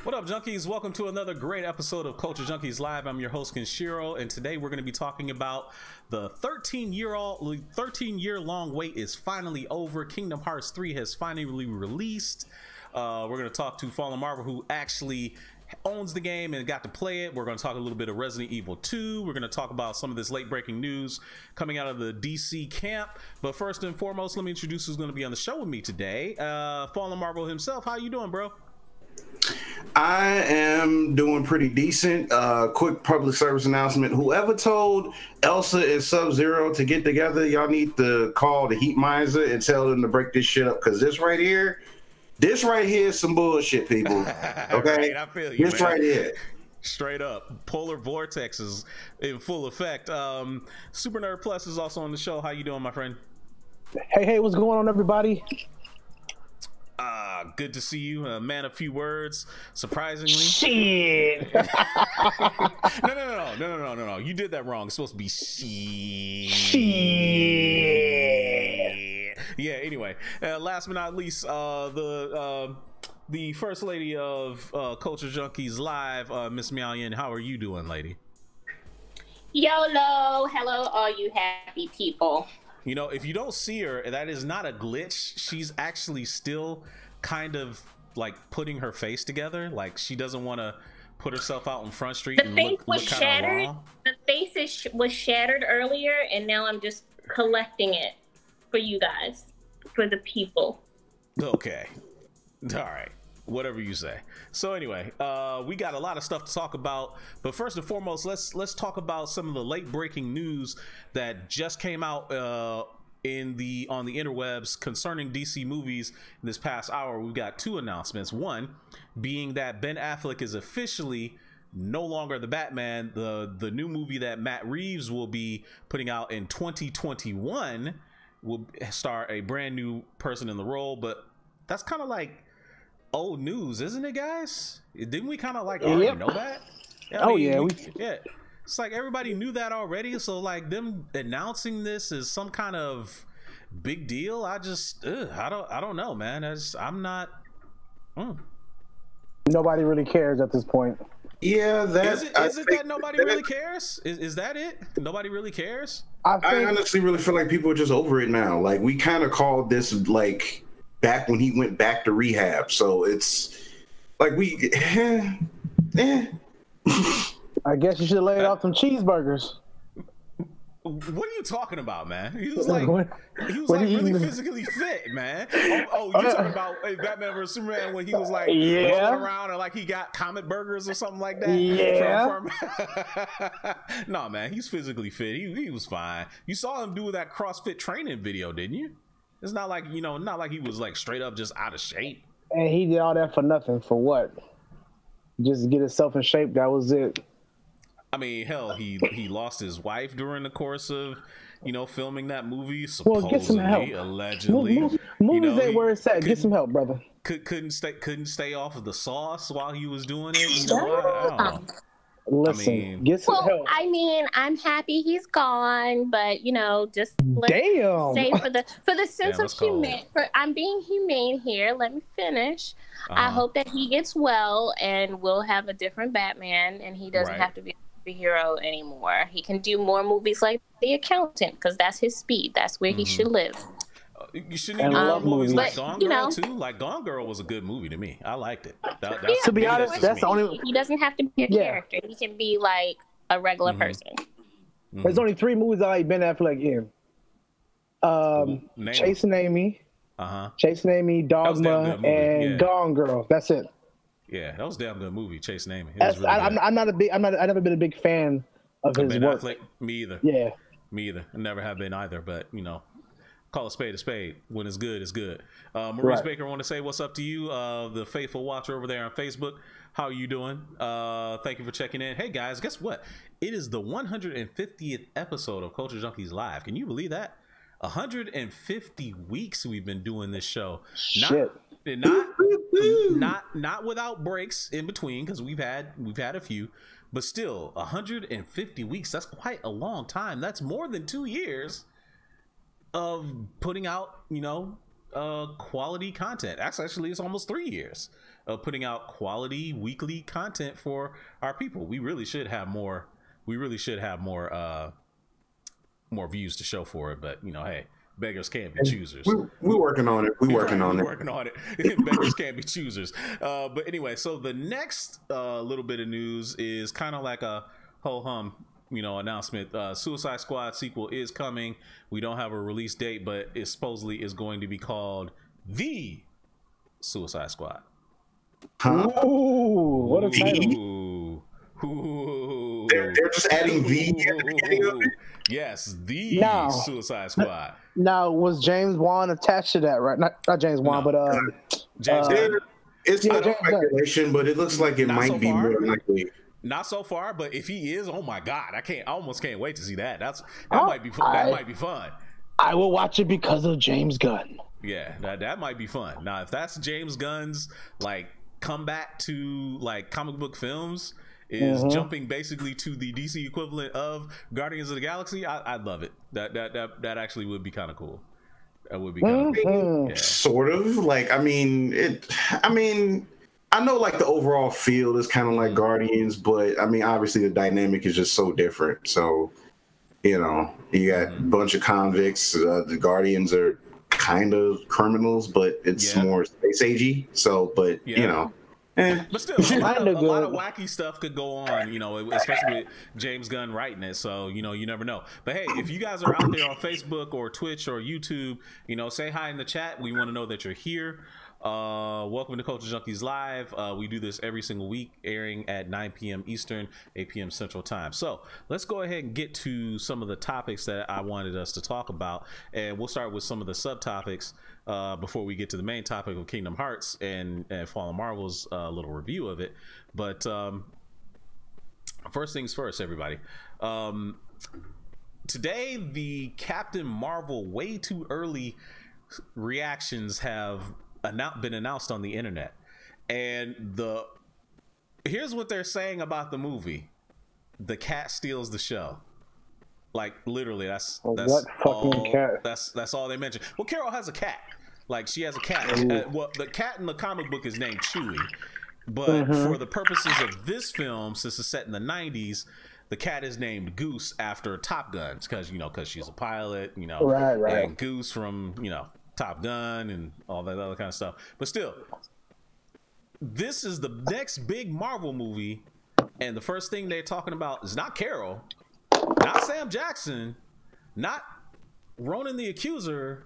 What up, Junkies? Welcome to another great episode of Culture Junkies Live. I'm your host, Kenshiro, and today we're going to be talking about the 13-year-long wait is finally over. Kingdom Hearts 3 has finally released. We're going to talk to Fallen Marvel, who actually owns the game and got to play it. We're going to talk a little bit of Resident Evil 2. We're going to talk about some of this late-breaking news coming out of the DC camp. But first and foremost, let me introduce who's going to be on the show with me today. Fallen Marvel himself. How you doing, bro? I am doing pretty decent. Quick public service announcement. Whoever told Elsa and Sub-Zero to get together, y'all need to call the Heat Miser and tell them to break this shit up, because this right here is some bullshit, people. Okay? Right, I feel you, this man. right here. Straight up. Polar Vortex is in full effect. Super Nerd Plus is also on the show. How you doing, my friend? Hey, what's going on, everybody? Good to see you. Man, a few words. Surprisingly. Shit. No. You did that wrong. It's supposed to be shit. Yeah, anyway. Last but not least, the first lady of Culture Junkies Live, Miss Miaoyan. How are you doing, lady? YOLO. Hello, all you happy people. You know, if you don't see her, that is not a glitch. She's actually still kind of like putting her face together. Like she doesn't want to put herself out in Front Street and look kind of raw. The face was shattered earlier, and now I'm just collecting it for you guys, for the people. Okay. All right. Whatever you say. So anyway, we got a lot of stuff to talk about, but first and foremost, let's talk about some of the late breaking news that just came out on the interwebs concerning DC movies in this past hour. We've got two announcements. One being that Ben Affleck is officially no longer the Batman. The new movie that Matt Reeves will be putting out in 2021 will star a brand new person in the role, but that's kind of like old news, isn't it, guys? Didn't we kind of like already know that? Yeah, yeah. It's like everybody knew that already, so like them announcing this is some kind of big deal. I don't know, man. I'm not. Nobody really cares at this point. Yeah, is it that nobody really cares? Is that it? Nobody really cares? I honestly really feel like people are just over it now. Like we kind of called this like back when he went back to rehab, so it's like I guess you should have laid off some cheeseburgers. What are you talking about, man? He was like really physically fit, man. Oh, you talking about Batman vs Superman when he was like rolling around and like he got Comet burgers or something like that? Yeah. No, man, he's physically fit. He was fine. You saw him do that CrossFit training video, didn't you? It's not like, not like he was like straight up just out of shape. And he did all that for nothing. For what? Just to get himself in shape. That was it. I mean, hell, he lost his wife during the course of, filming that movie. Supposedly, well, get some help. Allegedly. Movies ain't where it's at. Get some help, brother. Couldn't stay off of the sauce while he was doing it. I don't know. Listen, get some help. I mean, I'm happy he's gone, but just say for the sense of humane. I'm being humane here. Let me finish. I hope that he gets well, and we'll have a different Batman, and he doesn't have to be a hero anymore. He can do more movies like The Accountant, because that's his speed. That's where he should live. You shouldn't do more movies like Gone Girl too. Like Gone Girl was a good movie to me. I liked it. To be honest, that's the only. He doesn't have to be a character. He can be like a regular person. There's only 3 movies I like Ben Affleck in. Chasing Amy, Chasing Amy, Dogma, and Gone Girl. That's it. Yeah, that was a damn good movie, Chasing Amy. Really I've never been a big fan of his Ben work. Affleck, me either. Yeah, me either. I never have been either, but call a spade. When it's good, it's good. Maurice Baker, I want to say what's up to you, the faithful watcher over there on Facebook. How are you doing? Thank you for checking in. Hey guys, guess what? It is the 150th episode of Culture Junkies Live. Can you believe that? 150 weeks we've been doing this show. Not without breaks in between, because we've had a few, but still 150 weeks. That's quite a long time. That's more than 2 years of putting out quality content. Actually, it's almost 3 years of putting out quality weekly content for our people. We really should have more. More views to show for it, but hey, beggars can't be choosers. We're working on it. We're working on it. Beggars can't be choosers. But anyway, so the next little bit of news is kind of like a ho hum, announcement. Suicide Squad sequel is coming. We don't have a release date, but it supposedly is going to be called The Suicide Squad. Huh? Ooh, what a title! Ooh. They're just adding the at the beginning of it? Yes, The Suicide Squad. Now, was James Wan attached to that, right? Not James Wan, but James Gunn. It's not speculation, but it looks like it might be more likely. Not so far, but if he is, oh my God, I almost can't wait to see that. That might be fun. I will watch it because of James Gunn. Yeah, that might be fun. Now, if that's James Gunn's comeback to comic book films, is jumping basically to the DC equivalent of Guardians of the Galaxy, I'd love it. That actually would be kind of cool. That would be kind of cool. Yeah. Sort of. I know the overall feel is kind of like Guardians, but obviously the dynamic is just so different. So, you got a bunch of convicts. The Guardians are kind of criminals, but it's more space agey. So, but but still, a lot of wacky stuff could go on, especially with James Gunn writing it. So, you never know. But hey, if you guys are out there on Facebook or Twitch or YouTube, say hi in the chat. We want to know that you're here. Welcome to Culture Junkies Live. We do this every single week, airing at 9 p.m. Eastern, 8 p.m. Central Time. So let's go ahead and get to some of the topics that I wanted us to talk about. And we'll start with some of the subtopics before we get to the main topic of Kingdom Hearts and Fallen Marvel's little review of it. But first things first, everybody. Today, the Captain Marvel way too early reactions have been announced on the internet, and here's what they're saying about the movie: the cat steals the show. Literally, that's all they mention. Well, Carol has a cat. She has a cat. Well, the cat in the comic book is named Chewie, but for the purposes of this film, since it's set in the 90s, the cat is named Goose after Top Gun, because she's a pilot, right. And Goose from Top Gun and all that other kind of stuff. But still, this is the next big Marvel movie, and the first thing they're talking about is not Carol, not Sam Jackson, not Ronan the Accuser,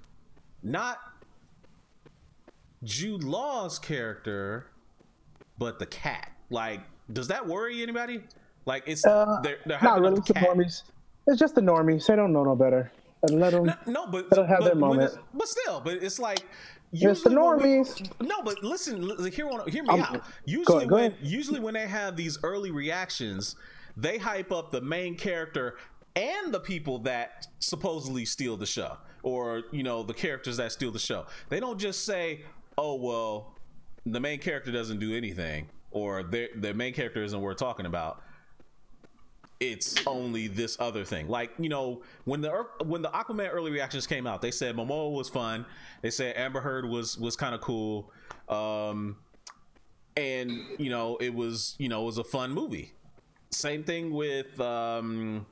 not Jude Law's character, but the cat. Does that worry anybody? It's they're not really. It's the normies. It's just the normies. They don't know no better. And let them. No, but they'll have their moment. But still, it's it's the normies. But listen, hear me out. Usually when they have these early reactions, they hype up the main character and the people that supposedly steal the show, or the characters that steal the show. They don't just say, "Oh well, the main character doesn't do anything," or the main character isn't worth talking about. It's only this other thing. When the Aquaman early reactions came out, they said Momoa was fun. They said Amber Heard was kind of cool, and it was a fun movie. Same thing with Wonder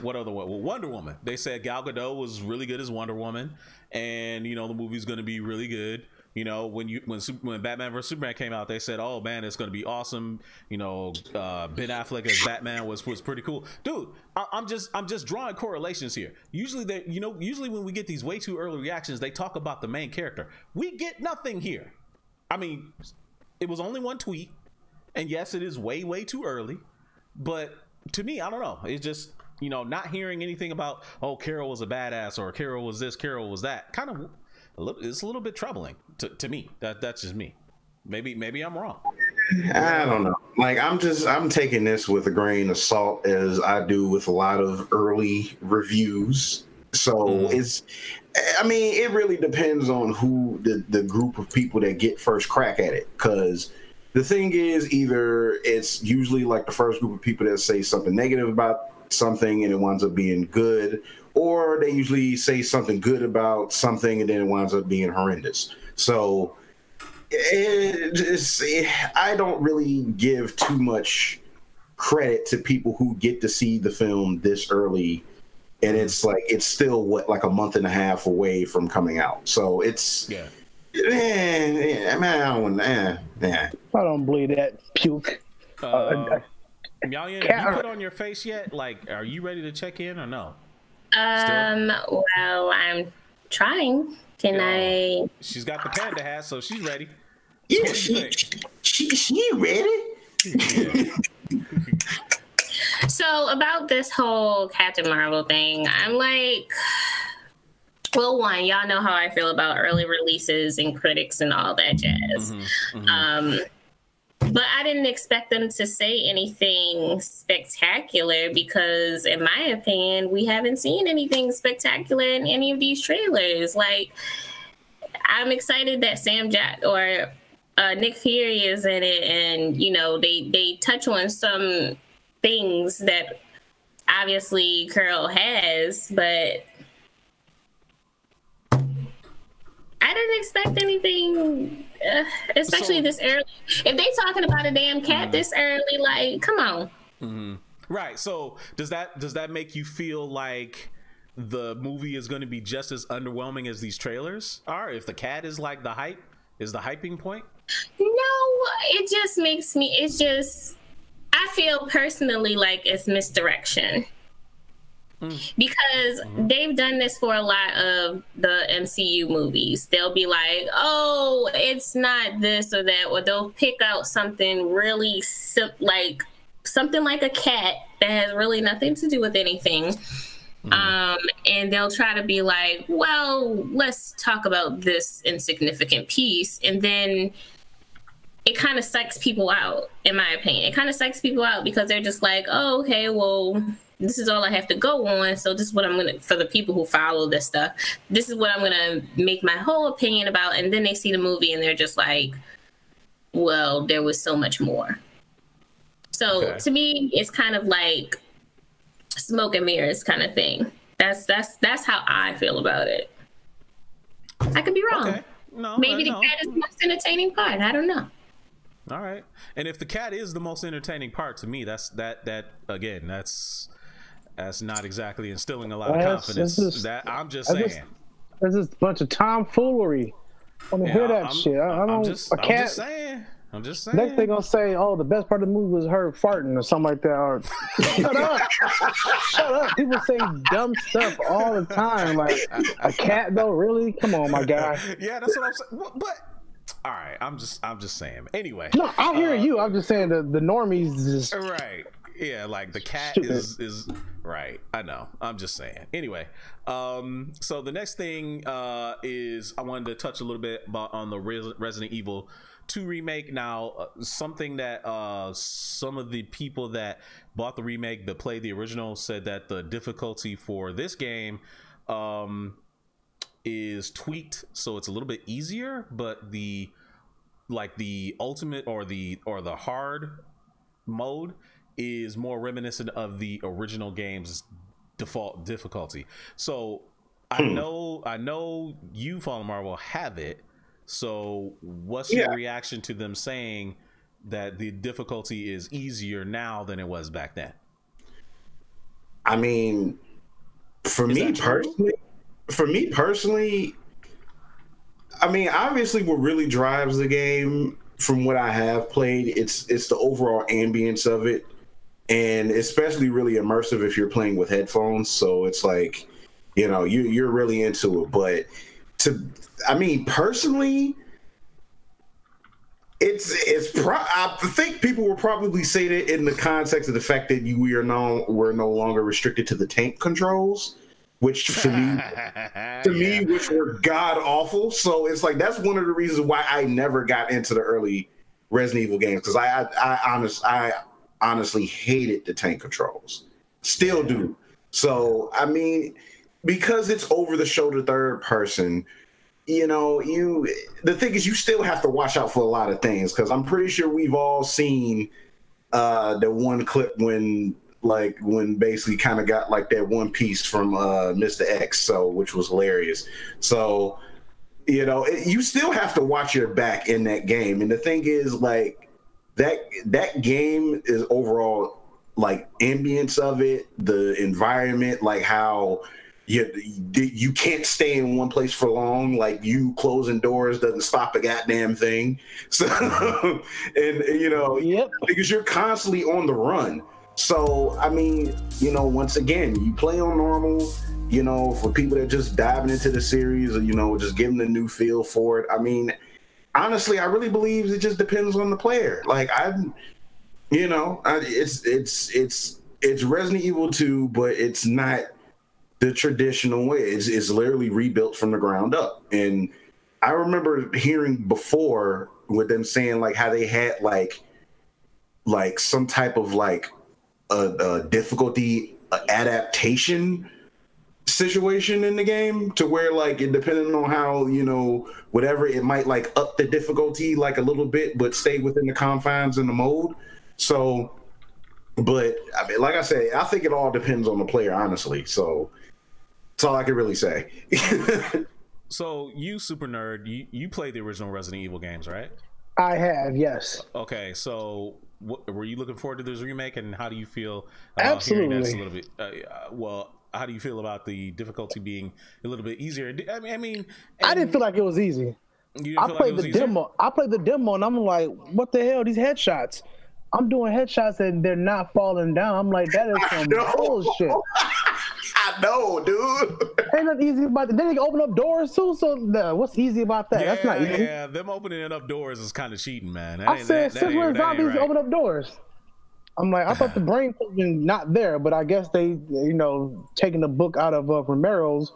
Woman. They said Gal Gadot was really good as Wonder Woman, and the movie's going to be really good. When Batman vs Superman came out, they said, "Oh man, it's going to be awesome." Ben Affleck as Batman was pretty cool, dude. I'm just drawing correlations here. Usually when we get these way too early reactions, they talk about the main character. We get nothing here. It was only one tweet, and yes, it is way too early. But to me, I don't know. It's just not hearing anything about, oh, Carol was a badass, or Carol was this, Carol was that. It's a little bit troubling to me. That's just me. Maybe I'm wrong. I don't know. I'm taking this with a grain of salt, as I do with a lot of early reviews. So it really depends on who the group of people that get first crack at it. Because the thing is, either it's usually the first group of people that say something negative about something and it winds up being good, or they usually say something good about something and then it winds up being horrendous. So I don't really give too much credit to people who get to see the film this early, and it's like it's still like a month and a half away from coming out. So it's I don't believe that puke. Malian, have you put on your face yet? Like, are you ready to check in or no? Well, I'm trying. Can I? She's got the panda hat, so she's ready. Yeah, she ready. Yeah. So about this whole Captain Marvel thing, I'm like, well, one, y'all know how I feel about early releases and critics and all that jazz. But I didn't expect them to say anything spectacular because, in my opinion, we haven't seen anything spectacular in any of these trailers. Like, I'm excited that Sam Jack or Nick Fury is in it, and you know they touch on some things that obviously Curl has, but I didn't expect anything, especially this early. If they talking about a damn cat this early, like, come on. Right. So does that make you feel like the movie is going to be just as underwhelming as these trailers are? If the cat is like the hyping point? No, it just makes me. It's just. I feel personally like it's misdirection. Because they've done this for a lot of the MCU movies. They'll be like, oh, it's not this or that, or they'll pick out something really like something like a cat that has really nothing to do with anything. And they'll try to be like, well, let's talk about this insignificant piece. And then it kind of psychs people out, in my opinion. It kind of psychs people out because they're just like, oh, okay, well, this is all I have to go on. So this is what I'm going to, for the people who follow this stuff, this is what I'm going to make my whole opinion about. And then they see the movie and they're just like, well, there was so much more. So to me, it's kind of like smoke and mirrors kind of thing. That's how I feel about it. I could be wrong. Okay. No, maybe the cat is the most entertaining part. I don't know. All right. And if the cat is the most entertaining part, to me, that's not exactly instilling a lot of confidence. I'm just saying. There's just a bunch of tomfoolery. I want to hear that shit. I'm just saying. Next thing gonna say, oh, the best part of the movie was her farting or something like that. Or, shut up. Shut up. People say dumb stuff all the time. Like, a cat though? Really? Come on, my guy. Yeah, that's what I'm saying. But all right, I'm just saying. Anyway. No, I hear you. I'm just saying the normies just right. Yeah, like the cat is right. I know. I'm just saying. Anyway, so the next thing is I wanted to touch a little bit on the Resident Evil 2 remake. Now, something that some of the people that bought the remake but played the original said that the difficulty for this game is tweaked, so it's a little bit easier, but the ultimate or the hard mode is more reminiscent of the original game's default difficulty. So I know you, Fallen Marvel, have it. So what's your reaction to them saying that the difficulty is easier now than it was back then? I mean, for me personally, I mean, obviously what really drives the game from what I have played, it's the overall ambience of it. And especially really immersive if you're playing with headphones. So it's like, you know, you're really into it. But I mean, personally, I think people will probably say that in the context of the fact that we're no longer restricted to the tank controls, which to me, which were god awful. So it's like that's one of the reasons why I never got into the early Resident Evil games, because I honestly hated the tank controls. Still do. So I mean, because it's over the shoulder third person, you know, the thing is you still have to watch out for a lot of things, because I'm pretty sure we've all seen the one clip when like when basically kind of got like that one piece from Mr. X, so which was hilarious. So, you know, you still have to watch your back in that game. And the thing is, like, that game is overall, like, ambience of it, the environment, like how you can't stay in one place for long. Like, you closing doors doesn't stop a goddamn thing. So, and you know, because you're constantly on the run. So, I mean, you know, once again, you play on normal, you know, for people that are just diving into the series or, you know, just giving a new feel for it. I mean, honestly, I really believe it just depends on the player. Like, it's Resident Evil 2, but it's not the traditional way. It's literally rebuilt from the ground up. And I remember hearing before with them saying like how they had like some type of like a difficulty adaptation situation in the game to where like it depending on how, you know, whatever, it might like up the difficulty like a little bit but stay within the confines in the mode. So, but I mean, like I say, I think it all depends on the player, honestly. So that's all I can really say. So you super nerd, you played the original Resident Evil games, right? I have, yes. Okay, so were you looking forward to this remake, and how do you feel Absolutely. hearing that's a little bit well, how do you feel about the difficulty being a little bit easier? I mean I didn't feel like it was easy. I played the demo and I'm like, what the hell, these headshots? I'm doing headshots and they're not falling down. I'm like, that is some bullshit. I know, dude. Ain't nothing easy about that. Then they can open up doors too. So what's easy about that? Yeah, that's not easy. Yeah, them opening up doors is kind of cheating, man. I said, since when zombies open up doors? I'm like, I thought the brain was not there, but I guess they, you know, taking the book out of Romero's,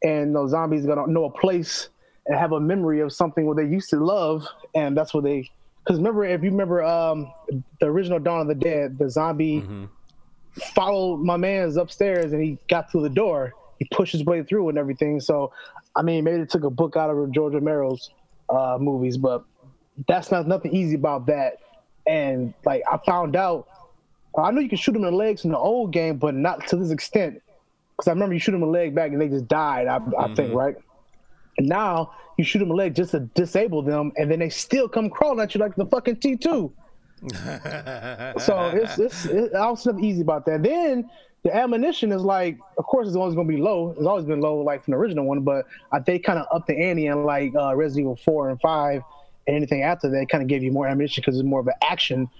and those zombies gonna know a place and have a memory of something what they used to love, and that's what they. Because remember, if you remember the original Dawn of the Dead, the zombie followed my man's upstairs and he got through the door. He pushed his way through and everything. So, I mean, maybe they took a book out of George Romero's movies, but that's nothing easy about that. And like I found out, I know you can shoot them in the legs in the old game, but not to this extent. Because I remember you shoot them in the leg back and they just died. I think, right? And now you shoot them in the leg just to disable them, and then they still come crawling at you like the fucking T2. So it's also nothing easy about that. Then the ammunition is like, of course, it's always going to be low. It's always been low, like from the original one, but they kind of upped the ante in like Resident Evil 4 and 5, and anything after that kind of gave you more ammunition because it's more of an action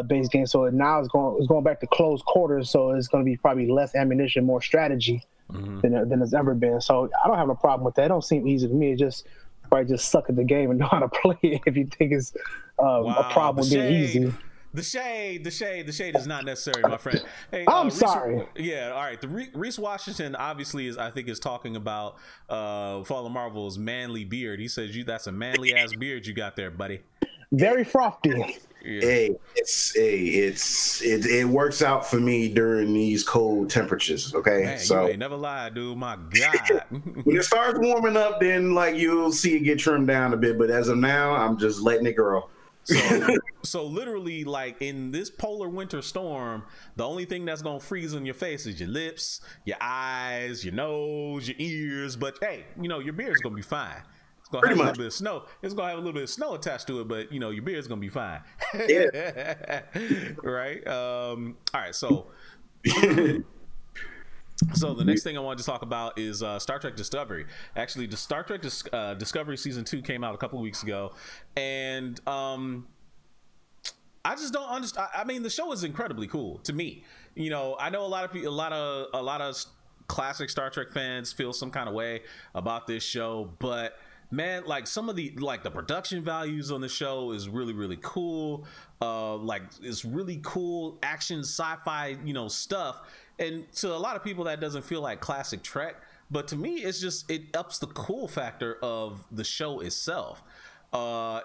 based game. So now it's going back to close quarters, so it's going to be probably less ammunition, more strategy than it's ever been. So I don't have a problem with that. It don't seem easy to me. It just probably just suck at the game and know how to play it if you think it's a problem being easy. The shade is not necessary, my friend. Hey, I'm sorry. Yeah, all right. Reese Washington obviously is talking about Fallen Marvel's manly beard. He says that's a manly ass beard you got there, buddy. Very frothy. Yeah. It works out for me during these cold temperatures. Okay, man, so you ain't never lied, dude. My God. When it starts warming up, then like you'll see it get trimmed down a bit. But as of now, I'm just letting it grow. So literally, like in this polar winter storm, the only thing that's gonna freeze on your face is your lips, your eyes, your nose, your ears. But hey, you know your beard's gonna be fine. It's gonna have a little bit of snow. It's gonna have a little bit of snow attached to it, but you know your beard's gonna be fine. Yeah. Right. All right. So. So the next thing I wanted to talk about is Star Trek Discovery. Actually, the Star Trek Discovery Season 2 came out a couple weeks ago, and I just don't understand. I mean, the show is incredibly cool to me. You know, I know a lot of people, a lot of classic Star Trek fans feel some kind of way about this show, but man, like some of the production values on the show is really, really cool. Like it's really cool action sci-fi, you know, stuff. And to a lot of people that doesn't feel like classic Trek, but to me it ups the cool factor of the show itself.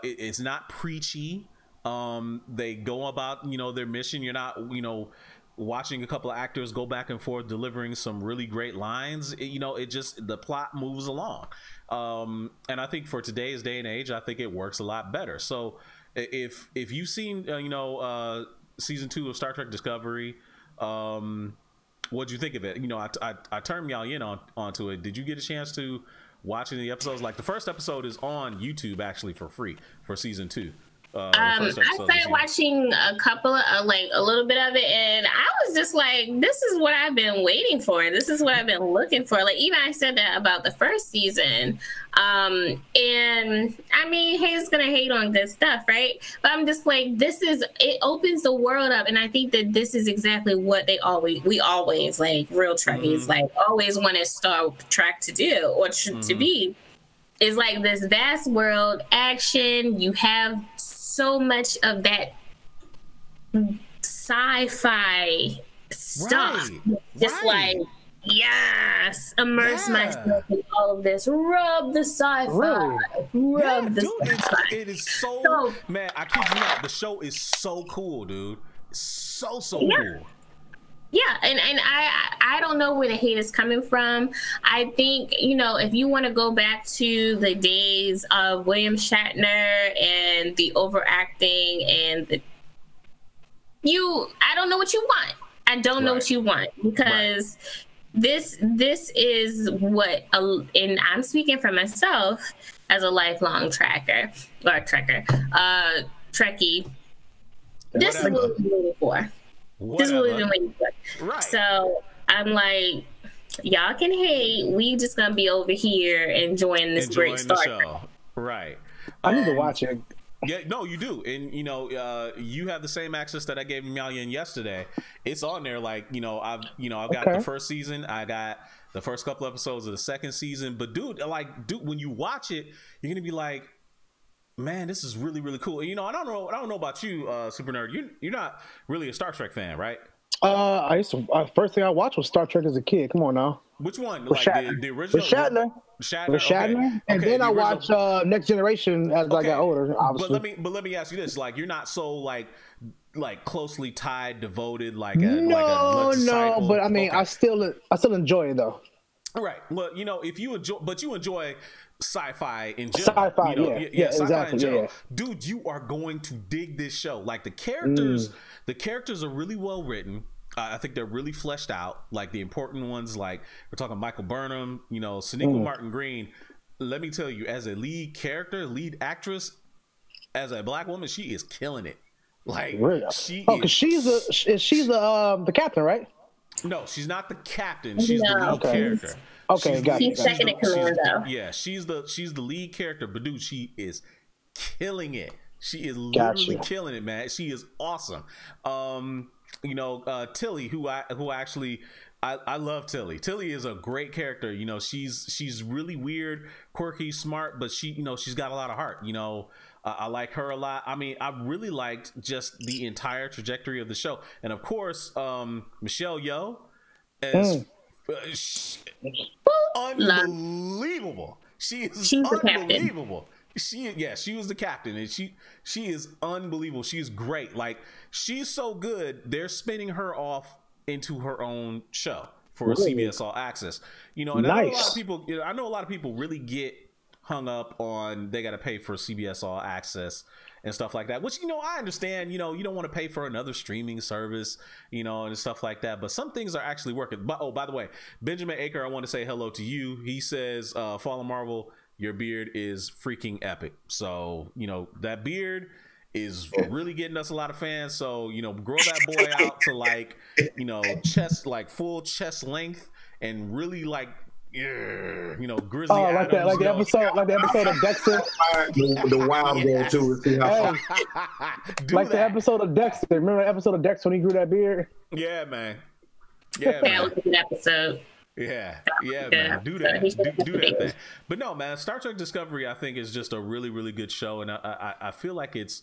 It's not preachy. They go about, you know, their mission. You're not, you know, watching a couple of actors go back and forth delivering some really great lines. You know, the plot moves along. And I think for today's day and age, I think it works a lot better. So if you've seen, Season 2 of Star Trek Discovery, What'd you think of it? You know, I turned y'all in onto it. Did you get a chance to watch any episodes? Like the first episode is on YouTube actually for free for season 2. I started watching a couple of like a little bit of it, and I was just like, this is what I've been waiting for. This is what I've been looking for. Like, even I said that about the first season. And I mean, haters gonna hate on good stuff, right? But I'm just like, it opens the world up, and I think that this is exactly what we always like real Trekkies like always wanted Star Trek to do or to be. Is like this vast world action. You have so much of that sci-fi stuff. Just like, yes, immerse myself in all of this. Rub the sci-fi. Rub the sci-fi. It is so, man, I kid you not, the show is so cool, dude. So cool. Yeah, and I don't know where the hate is coming from. I think, you know, if you want to go back to the days of William Shatner and the overacting and I don't know what you want. I don't know what you want, because this is what, and I'm speaking for myself as a lifelong Trekkie. This is what we're waiting for. This is what we've been waiting for. Right. So I'm like, y'all can hate. We just gonna be over here enjoying this great Star Trek. Right. I need to watch it. Yeah, no, you do, and you know, you have the same access that I gave Malian yesterday. It's on there. Like, you know, I've got the first season. I got the first couple episodes of the second season. But dude, when you watch it, you're gonna be like, man, this is really, really cool. You know, I don't know about you, Super Nerd. You're not really a Star Trek fan, right? I used to. First thing I watched was Star Trek as a kid. Come on now. Which one? Like the original? With Shatner. With Shatner. And then I watched Next Generation as I got older. Obviously. But let me ask you this: like, you're not so like closely tied, devoted, like no. But I mean, I still enjoy it though. Right. Well, you know, if you enjoy sci-fi in general. Sci-fi, you know, exactly. In general. Dude, you are going to dig this show. Like the characters are really well written. I think they're really fleshed out. Like the important ones, like we're talking Michael Burnham, you know, Sonequa Martin Green. Let me tell you, as a lead actress, as a black woman, she is killing it. Like because she's the captain, right? No, she's not the captain. She's the lead character. Okay, got it. She's second in command, though. Yeah, she's the lead character, but dude, she is killing it. She is literally killing it, man. She is awesome. You know, Tilly, who I love Tilly. Tilly is a great character. You know, she's really weird, quirky, smart, but she's got a lot of heart. You know, I like her a lot. I mean, I really liked just the entire trajectory of the show, and of course, Michelle Yeoh as unbelievable. She's unbelievable. She was the captain, and she is unbelievable. She's great. Like, she's so good, they're spinning her off into her own show for CBS All Access. You know, and I know a lot of people really get hung up on they got to pay for CBS All Access and stuff like that, which, you know, I understand. You know, you don't want to pay for another streaming service, you know, and stuff like that, but some things are actually working. But by the way, Benjamin Aker, I want to say hello to you. He says, Fallen Marvel, your beard is freaking epic. So, you know, that beard is really getting us a lot of fans. So, you know, grow that boy out to like, you know, full chest length, and really like, you know, Grizzly. Oh, like that, like the episode of Dexter. The wild girl too. Like the episode of Dexter. Remember the episode of Dexter when he grew that beard? Yeah, man. Yeah, man. That was a good episode. Yeah, man. Do that thing. But no, man, Star Trek Discovery, I think, is just a really, really good show, and I feel like it's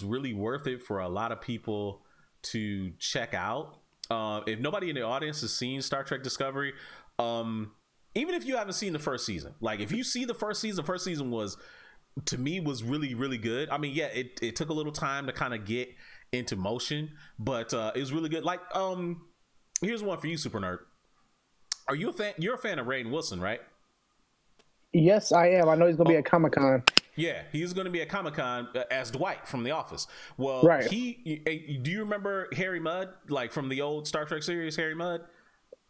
really worth it for a lot of people to check out. If nobody in the audience has seen Star Trek Discovery, even if you haven't seen the first season, like if you see the first season was, to me, was really, really good. I mean, yeah, it took a little time to kind of get into motion, but it was really good. Like, here's one for you, Super Nerd. Are you a fan? You're a fan of Rainn Wilson, right? Yes, I am. I know he's gonna be at Comic-Con. Yeah, he's going to be at Comic-Con as Dwight from The Office. Well, right. do you remember Harry Mudd, like from the old Star Trek series, Harry Mudd?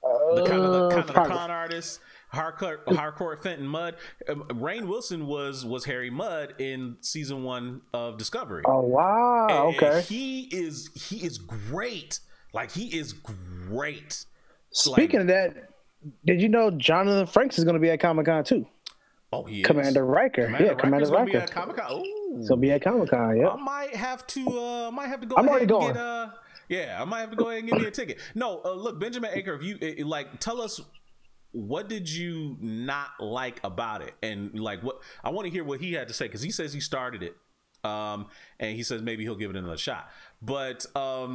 The kind of the con artist, Harcourt Fenton Mudd. Rainn Wilson was Harry Mudd in season 1 of Discovery. Oh wow! And okay, he is great. Like he is great. Speaking of that, did you know Jonathan Frakes is going to be at Comic-Con too? Oh, he is. Commander Riker. Commander Riker. Be at Comic-Con. He's gonna be at Comic-Con. Yeah. I might have to go. I'm already going. Yeah, I might have to go ahead and give me a ticket. No, look, Benjamin Aker, if you like, tell us what did you not like about it, and like what I want to hear what he had to say because he says he started it, and he says maybe he'll give it another shot. But I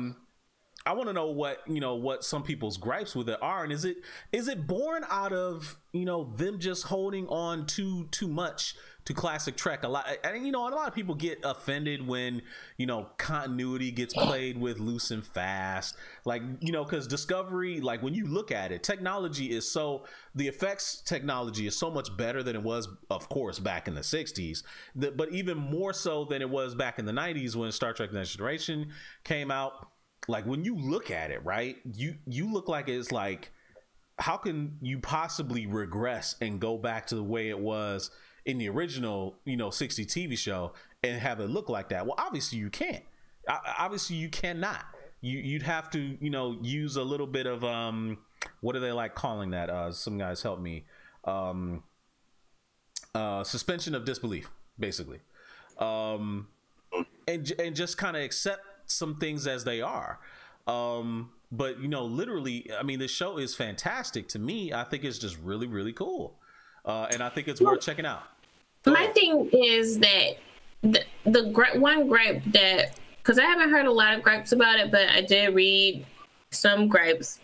want to know what some people's gripes with it are, and is it born out of them just holding on too much to classic Trek? A lot, and a lot of people get offended when continuity gets played with loose and fast, like because Discovery, like when you look at it, the effects technology is so much better than it was, of course, back in the 60s, but even more so than it was back in the 90s when Star Trek: Next Generation came out. Like when you look at it, right, you look like it's like, how can you possibly regress and go back to the way it was in the original 60 TV show and have it look like that? Well, obviously you can't. Obviously you cannot. You'd have to use a little bit of what are they like calling that? Some guys help me. Suspension of disbelief, basically, and just kind of accept some things as they are. But literally, I mean, this show is fantastic to me. I think it's just really, really cool, and I think it's worth checking out. My thing is that the one gripe that, because I haven't heard a lot of gripes about it, but I did read some gripes,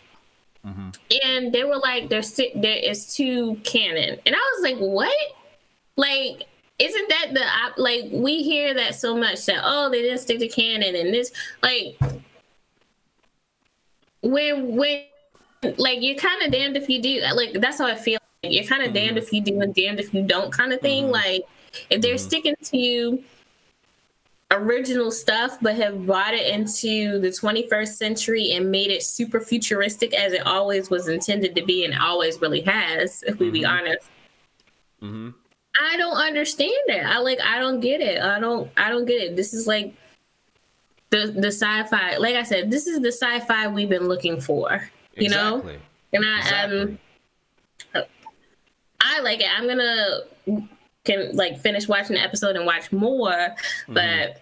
and they were like, there is too canon, and I was like, what? Like, isn't that like, we hear that so much that, oh, they didn't stick to canon and this, like, when like, you're kind of damned if you do, like, that's how I feel. Like, you're kind of damned if you do and damned if you don't kind of thing. Like, if they're sticking to original stuff but have brought it into the 21st century and made it super futuristic as it always was intended to be and always really has, if we be honest. I don't understand it. I don't get it. I don't get it. This is like the sci-fi. Like I said, this is the sci-fi we've been looking for. You know? And I like it. I'm gonna finish watching the episode and watch more. But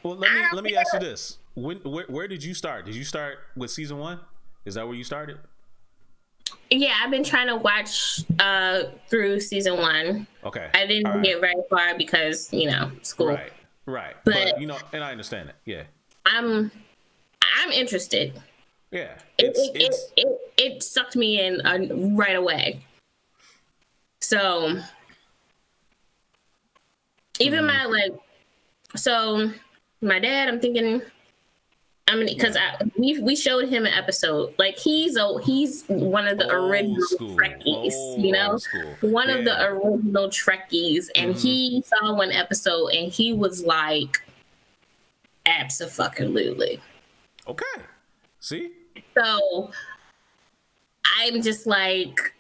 well, let me ask you this: where did you start? Did you start with season 1? Is that where you started? Yeah, I've been trying to watch through season 1. Okay. I didn't get very far because, school. Right. But and I understand it. Yeah. I'm interested. Yeah. It sucked me in right away. So even my dad, I'm thinking, because we showed him an episode. Like, he's one of the original Trekkies, one of the original Trekkies, and he saw one episode and he was like, abso-fucking-lutely. Okay. See? So I'm just like,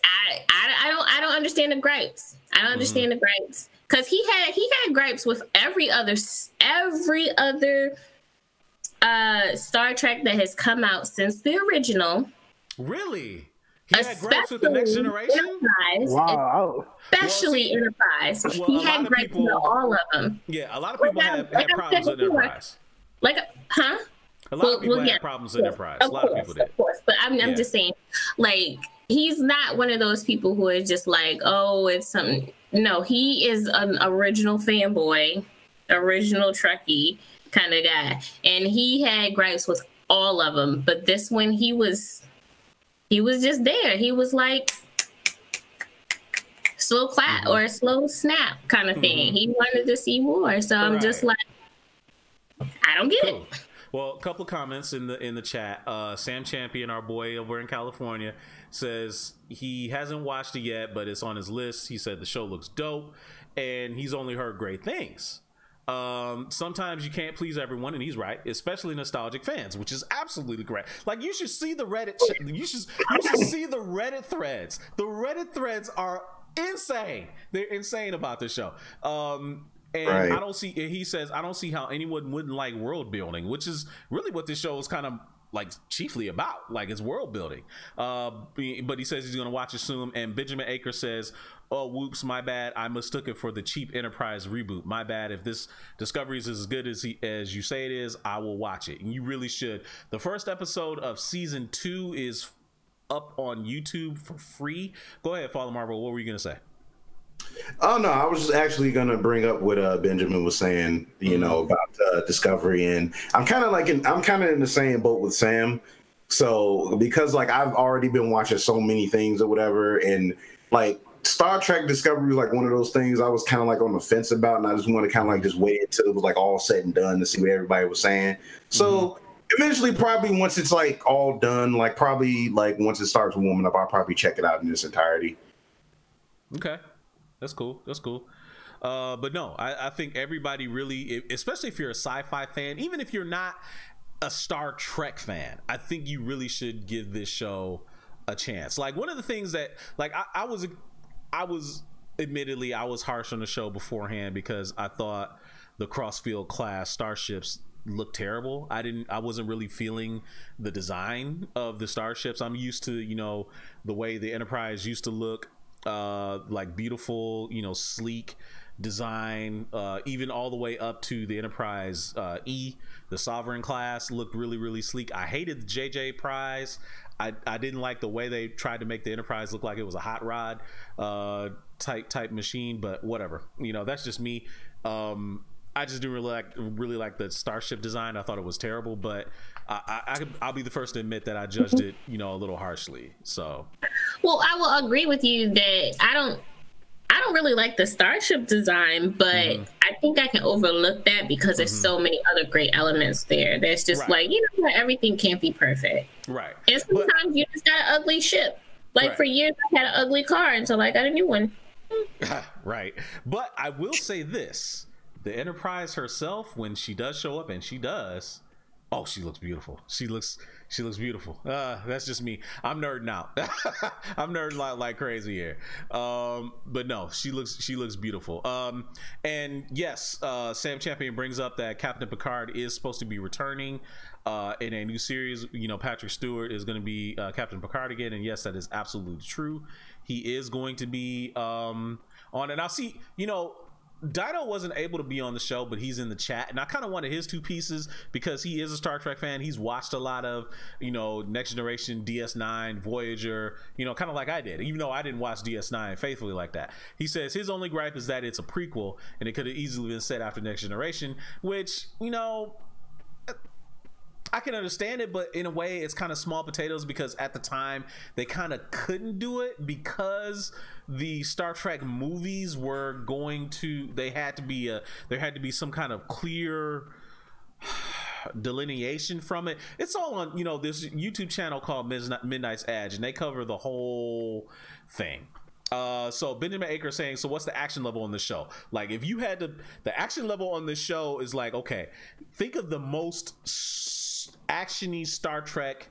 I don't understand the gripes. I don't understand the gripes, because he had gripes with every other Star Trek that has come out since the original. Really? He had gripes with the Next Generation? Enterprise, wow. Especially Enterprise. He had gripes with all of them. Yeah, a lot of people had problems with Enterprise. A lot of people had problems with Enterprise. A lot of people did. Of course. But I'm just saying, like, he's not one of those people who is just like, oh, it's something. No, he is an original fanboy, original Trekkie kind of guy, and he had gripes with all of them. But this one, he was just there. He was like slow clap or slow snap kind of thing. He wanted to see more. So I'm just like, I don't get it. Well, a couple of comments in the chat. Sam Champion, our boy over in California, says he hasn't watched it yet, but it's on his list. He said the show looks dope. and he's only heard great things. Sometimes you can't please everyone, and he's right, especially nostalgic fans, which is absolutely correct. Like, you should see the Reddit. You should see the Reddit threads. The Reddit threads are insane. They're insane about this show. And right. I don't see. He says, I don't see how anyone wouldn't like world building, which is really what this show is kind of like chiefly about. Like, it's world building. But he says he's going to watch it soon. And Benjamin Aker says, "Oh, whoops, my bad. I mistook it for the cheap Enterprise reboot. My bad. If this Discovery is as good as you say it is, I will watch it." And you really should. The first episode of season 2 is up on YouTube for free. Go ahead, Father Marvel. What were you going to say? Oh no, I was just actually going to bring up what Benjamin was saying, you know, about Discovery, and I'm kind of in the same boat with Sam. So because like I've already been watching so many things or whatever, and like Star Trek Discovery was like one of those things I was kind of like on the fence about, and I just want to kind of like just wait until it was like all said and done to see what everybody was saying. So eventually, probably once it's like all done, like probably like once it starts warming up, I'll probably check it out in its entirety. Okay. That's cool. That's cool. But no, I think everybody really, especially if you're a sci-fi fan, even if you're not a Star Trek fan, I think you really should give this show a chance. Like, one of the things that, like, I was admittedly, I was harsh on the show beforehand because I thought the Crossfield class starships looked terrible. I wasn't really feeling the design of the starships. I'm used to, you know, the way the Enterprise used to look. Like beautiful, you know, sleek design, even all the way up to the Enterprise E, the Sovereign class, looked really, really sleek. I hated the JJ Prize. I didn't like the way they tried to make the Enterprise look like it was a hot rod type machine, but whatever, you know, that's just me. I just didn't really like the starship design. I thought it was terrible, but I'll be the first to admit that I judged it, you know, a little harshly. So, well, I will agree with you that I don't really like the starship design, but I think I can overlook that because there's so many other great elements there. There's just like, you know, everything can't be perfect, right? And sometimes you just got an ugly ship. Like for years, I had an ugly car until I got a new one. Right, but I will say this. The Enterprise herself, when she does show up, and she does, oh, she looks beautiful. She looks beautiful. That's just me. I'm nerding out. I'm nerding out like crazy here. But no, she looks beautiful. And yes, Sam Champion brings up that Captain Picard is supposed to be returning in a new series. You know, Patrick Stewart is going to be Captain Picard again, and yes, that is absolutely true. He is going to be on, and I'll see. You know, Dino wasn't able to be on the show, but he's in the chat, and I kind of wanted his 2 pieces because he is a Star Trek fan. He's watched a lot of, you know, Next Generation, DS9, Voyager, you know, kind of like I did, even though I didn't watch DS9 faithfully like that. He says his only gripe is that it's a prequel, and it could have easily been set after Next Generation, which, you know, I can understand it, but in a way it's kind of small potatoes because at the time they kind of couldn't do it because the Star Trek movies were going to, there had to be some kind of clear delineation from it. It's all on, you know, this YouTube channel called Midnight's Edge, and they cover the whole thing. So Benjamin Aker saying, so what's the action level on the show? Like, if you had the action level on this show is like, okay, think of the most actiony Star Trek.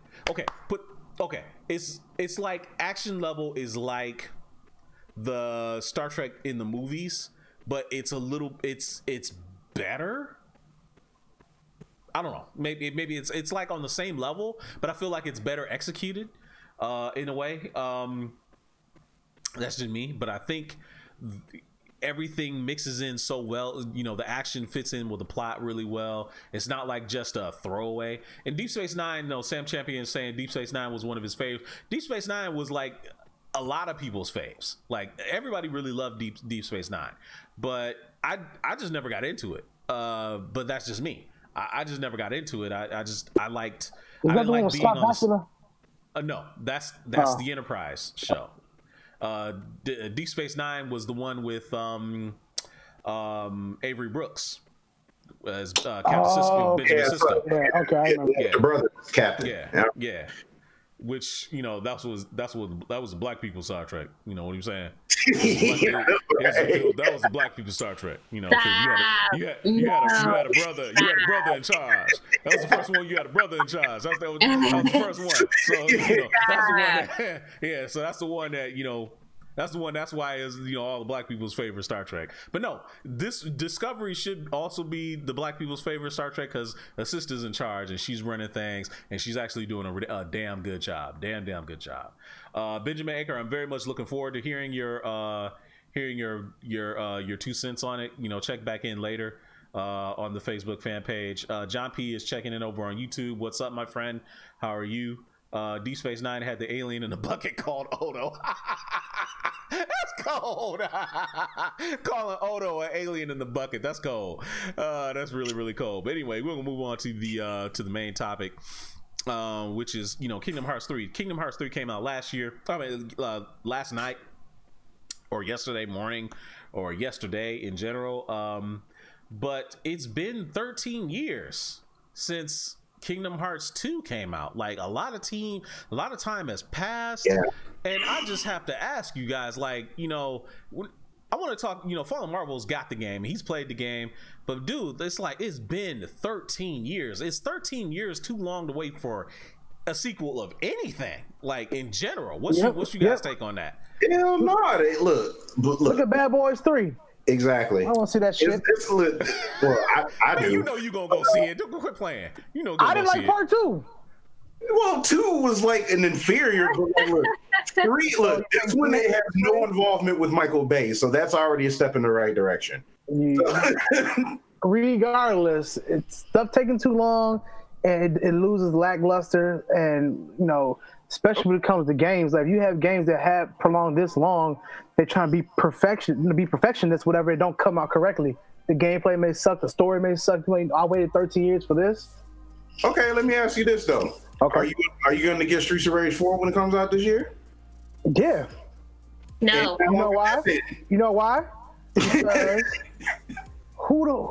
It's like action level is like the Star Trek in the movies, but it's a little, it's better. I don't know. Maybe it's like on the same level, but I feel like it's better executed in a way. That's just me, but I think everything mixes in so well. You know, the action fits in with the plot really well. It's not like just a throwaway. In Deep Space Nine, no, Sam Champion is saying Deep Space Nine was one of his faves. Deep Space Nine was like a lot of people's faves. Like, everybody really loved Deep Space Nine, but I just never got into it. But that's just me. I just never got into it. I liked being on no, that's the Enterprise show. Deep Space Nine was the one with Avery Brooks as Captain Sisko. Yeah, okay, I remember. The brother Captain. Yeah. which that was the black people Star Trek. You know what I'm saying? That was the black people Star Trek. You know, you had a brother in charge. That was the first one. You had a brother in charge. That was the first one. So that's the one. That, so that's the one that That's the one. That's why it's all the black people's favorite Star Trek. But no, this Discovery should also be the black people's favorite Star Trek because her sister's in charge and she's running things and she's actually doing a damn good job. Damn good job. Benjamin Aker, I'm very much looking forward to hearing your 2 cents on it. Check back in later on the Facebook fan page. John P is checking in over on YouTube. What's up, my friend? How are you? Deep Space Nine had the alien in the bucket called Odo. That's cold. Calling Odo an alien in the bucket. That's cold. That's really cold. But anyway, we're gonna move on to the main topic, which is Kingdom Hearts 3. Kingdom Hearts 3 came out last night, or yesterday morning, or yesterday in general. But it's been 13 years since Kingdom Hearts 2 came out. Like a lot of time has passed. Yeah. And I just have to ask you guys, I want to talk, Fallen Marvel's got the game. He's played the game. But dude, it's been 13 years. It's 13 years too long to wait for a sequel of anything, in general. What's you guys' take on that? Hell no. Look at Bad Boys 3. Exactly. I want to see that shit. Well, I do. You gonna go see it. Don't quit playing. I didn't like part 2. Well, 2 was like an inferior. Look, 3. Look, that's when they have no involvement with Michael Bay, so that's already a step in the right direction. Yeah. Regardless, it's stuff taking too long, and it loses lackluster, and especially when it comes to games. Like if you have games that have prolonged this long, they try to be perfectionists, whatever. It don't come out correctly. The gameplay may suck. The story may suck. I waited 13 years for this. Okay, let me ask you this though. Okay. Are you going to get Streets of Rage 4 when it comes out this year? Yeah. No. You know why? You know why? Because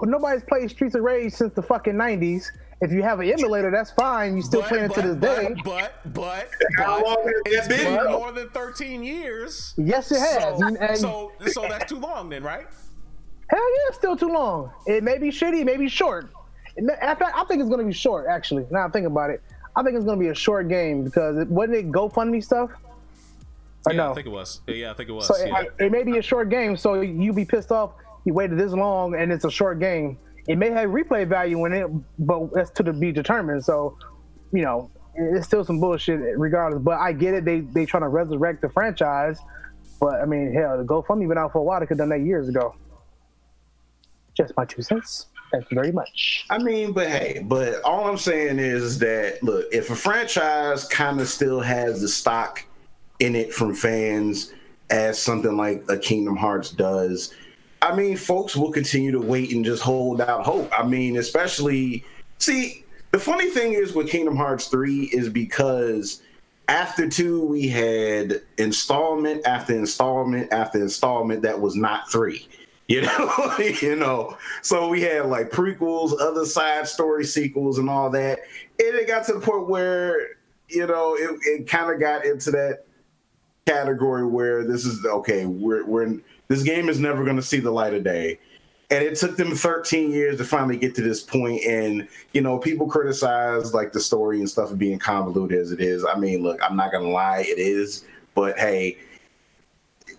nobody's played Streets of Rage since the fucking 90s. If you have an emulator, that's fine. You still playing it to this day. But it's been more than 13 years. Yes, it has. So that's too long then, right? Hell yeah, it's still too long. It may be shitty, it may be short. In fact, I think it's going to be short, actually. Now I'm thinking about it. I think it's going to be a short game because wasn't it GoFundMe stuff? Or no? I think it was. Yeah, I think it was. So it may be a short game, so you be pissed off you waited this long and it's a short game. It may have replay value in it, but that's to be determined. So, it's still some bullshit regardless. But I get it. They trying to resurrect the franchise. But, I mean, hell, the GoFundMe been out for a while. They could have done that years ago. Just my 2 cents. Thank you very much. I mean, but all I'm saying is that, look, if a franchise kind of still has the stock in it from fans as something like a Kingdom Hearts does, I mean, folks will continue to wait and just hold out hope. I mean, especially, the funny thing is with Kingdom Hearts 3 is because after 2, we had installment after installment after installment that was not 3. So we had like prequels, other side story sequels and all that. And it got to the point where, it kind of got into that category where this is, okay, this game is never going to see the light of day. And it took them 13 years to finally get to this point. And, people criticize like the story and stuff being convoluted as it is. I mean, look, I'm not going to lie, it is. But hey,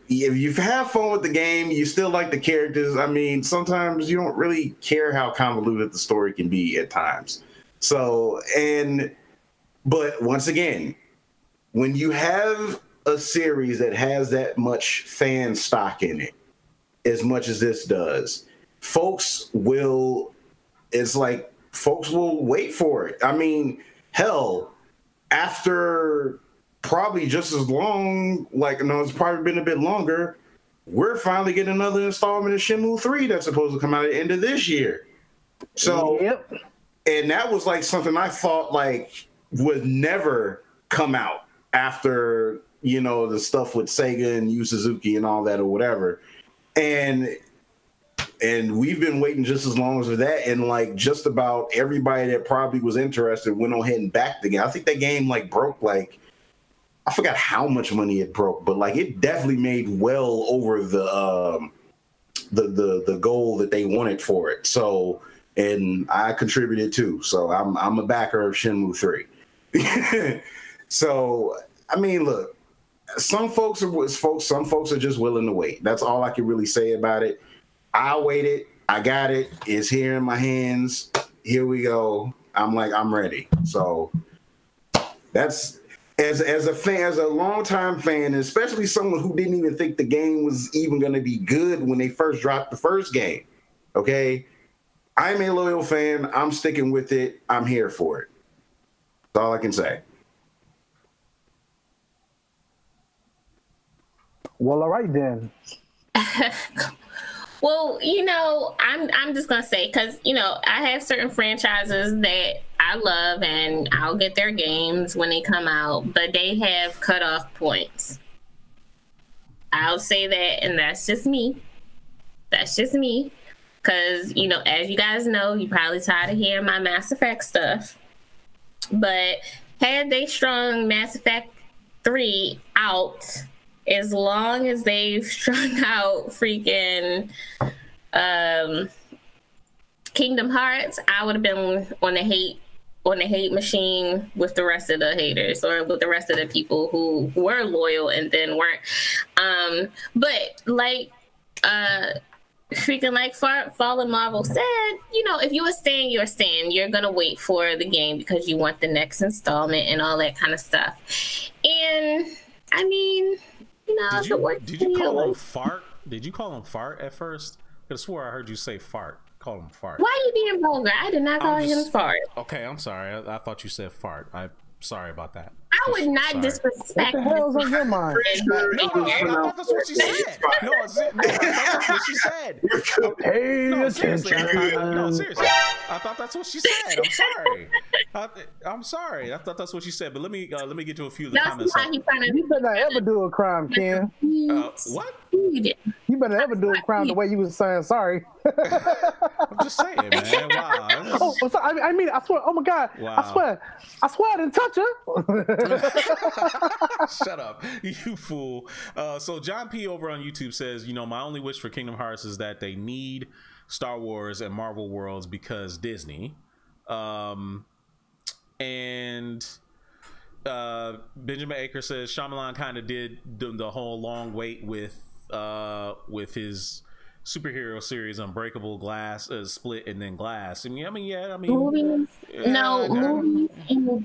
if you have fun with the game, you still like the characters. I mean, sometimes you don't really care how convoluted the story can be at times. But once again, when you have a series that has that much fan stock in it, as much as this does, folks will wait for it. I mean, hell, after probably just as long, it's probably been a bit longer, we're finally getting another installment of Shenmue 3 that's supposed to come out at the end of this year. So, yep. And that was something I thought would never come out after, the stuff with Sega and Yu Suzuki and all that or whatever. And we've been waiting just as long as for that. And just about everybody that probably was interested went on ahead and backed the game. I think that game broke I forgot how much money it broke, but like it definitely made well over the goal that they wanted for it. So, and I contributed too. So I'm a backer of Shenmue 3. So, I mean, look, some folks are just willing to wait. That's all I can really say about it. I waited. I got it. It's here in my hands. Here we go. I'm ready. So that's as a fan, as a longtime fan, especially someone who didn't even think the game was even going to be good when they first dropped the first game. Okay, I'm a loyal fan. I'm sticking with it. I'm here for it. That's all I can say. Well, all right then. Well, I'm just gonna say, because I have certain franchises that I love and I'll get their games when they come out, but they have cutoff points. I'll say that, and that's just me. That's just me. Because, as you guys know, you're probably tired of hearing my Mass Effect stuff. But had they strung Mass Effect 3 out, as long as they've strung out freaking Kingdom Hearts, I would have been on the hate machine with the rest of the haters, or with the rest of the people who were loyal and then weren't. But like freaking like Fallen Marvel said, if you were staying, you're staying. You're gonna wait for the game because you want the next installment and all that kind of stuff. And I mean, did you call him fart? Did you call him fart at first? I swore I heard you say fart. Call him fart. Why are you being vulgar? I did not call him fart. Okay, I'm sorry. I thought you said fart. I'm sorry about that. I would not disrespect. What the hell's on your mind? I thought that's what she said. No, I thought that's what she said. Hey, seriously. I thought that's what she said. I'm sorry. I'm sorry. I thought that's what she said. But let me get to a few of the comments. You better not ever do a crime, Ken. What? You better never do a crime the way you was saying sorry. I'm just saying, man. Wow. Oh, sorry. I mean, I swear. Oh my God. Wow. I swear I didn't touch her. Shut up, you fool. So John P over on YouTube says, my only wish for Kingdom Hearts is that they need Star Wars and Marvel Worlds because Disney. And Benjamin Aker says Shyamalan kind of did the whole long wait with his superhero series Unbreakable, Glass, Split, and then Glass. And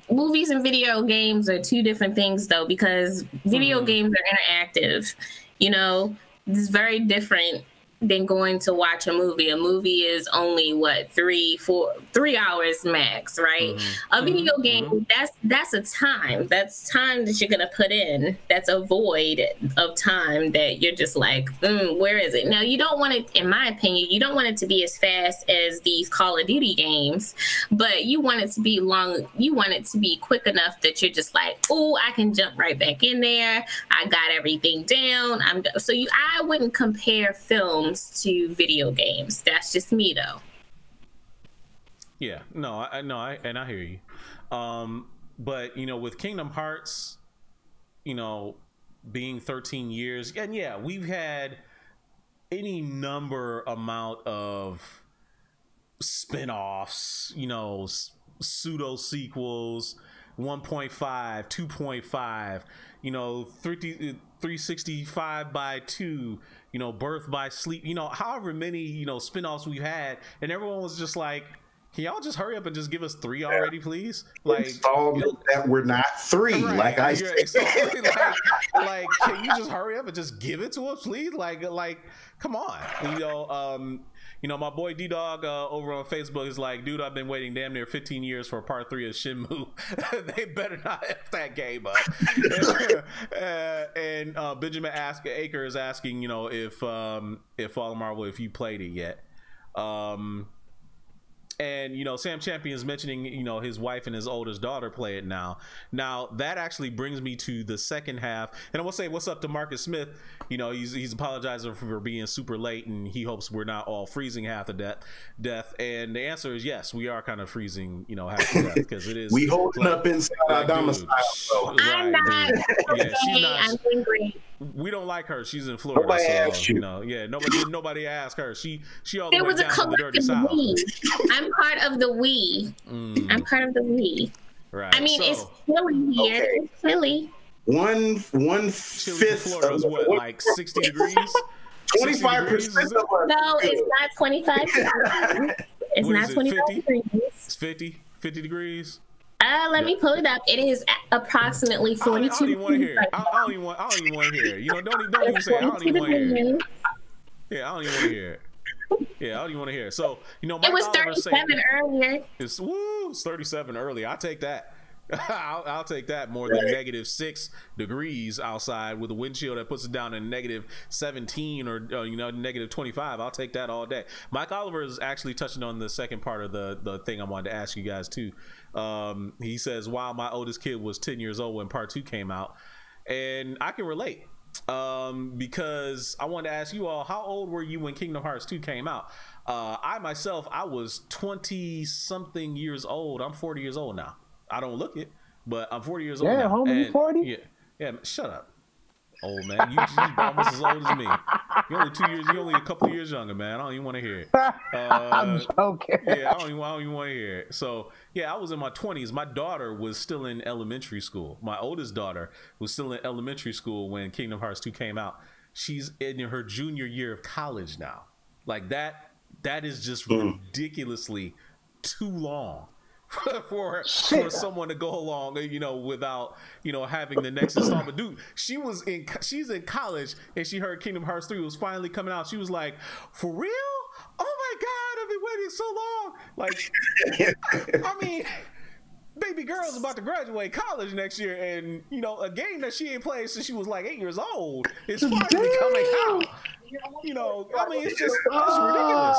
movies and video games are two different things though, because video games are interactive. It's very different than going to watch a movie. A movie is only 3 hours max, right? A video game, that's a time. That's time that you're gonna put in. That's a void of time that you're just like, where is it? Now you don't want it, in my opinion, you don't want it to be as fast as these Call of Duty games, but you want it to be long. You want it to be quick enough that you're just like, oh, I can jump right back in there. I got everything down. I wouldn't compare films to video games. That's just me though. Yeah, no, I hear you. But with Kingdom Hearts, being 13 years, and yeah, we've had any number amount of spin-offs, pseudo sequels, 1.5, 2.5, 365 by 2, Birth by Sleep, however many, spin-offs we've had, and everyone was just like, can y'all just hurry up and just give us 3 already, please? Like, that we're not 3, right. Like I said. Exactly, like, can you just hurry up and just give it to us, please? Like, come on, my boy D-Dog over on Facebook is like, dude, I've been waiting damn near 15 years for part 3 of Shenmue. They better not F that game up. And Benjamin Aker is asking, if Fallen Marvel, if you played it yet. And Sam Champion's mentioning his wife and his oldest daughter play it now. That actually brings me to the second half, and I will say what's up to Marcus Smith. He's apologizing for being super late, and he hopes we're not all freezing half to death. And the answer is yes, we are kind of freezing half to death, because it is we holding up inside our domicile. I'm not. Yeah, she's not. I'm doing great. We don't like her. She's in Florida. Nobody so, asked you. Yeah, nobody asked her. She all the There way was a down to the dirty south. we. I'm part of the we. I'm part of the we. Right. I mean, it's chilly here. Okay. It's chilly. One Chilly fifth Florida is what, like 60 degrees? 25%. No, it's not 25 degrees. It's What not is it, 25 50? degrees. It's 50 degrees. Let me pull it up. It is approximately 42 I don't even want to hear it. right I don't even want to hear it. Don't even say it. I don't 42 even want to hear it. degrees. Yeah, I don't even want to hear it. Yeah, I don't even want to hear it. So, Mike It was Oliver's 37 earlier. it's 37 early. I'll take that. I'll take that more than -6 degrees outside with a wind chill that puts it down in -17 or -25. I'll take that all day. Mike Oliver is actually touching on the second part of the thing I wanted to ask you guys too. He says, "Wow, my oldest kid was 10 years old when part 2 came out," and I can relate because I wanted to ask you all, how old were you when Kingdom Hearts 2 came out? I myself, I was 20 something years old. I'm 40 years old now. I don't look it, but I'm 40 years old now. Yeah, homie, you 40? Yeah, shut up, old man. You almost as old as me. You're only a couple of years younger, man. I don't even want to hear it. I'm joking. Yeah, I don't even want to hear it. So yeah, I was in my 20s. My daughter was still in elementary school. My oldest daughter was still in elementary school when Kingdom Hearts 2 came out. She's in her junior year of college now. Like that is just ridiculously too long for someone to go along, without having the next installment. Dude, she's in college and she heard Kingdom Hearts 3 was finally coming out. She was like, "For real? Oh my god, I've been waiting so long." Like, I mean, baby girl's about to graduate college next year, and a game that she ain't played since she was like 8 years old is finally coming out. I mean, it's ridiculous.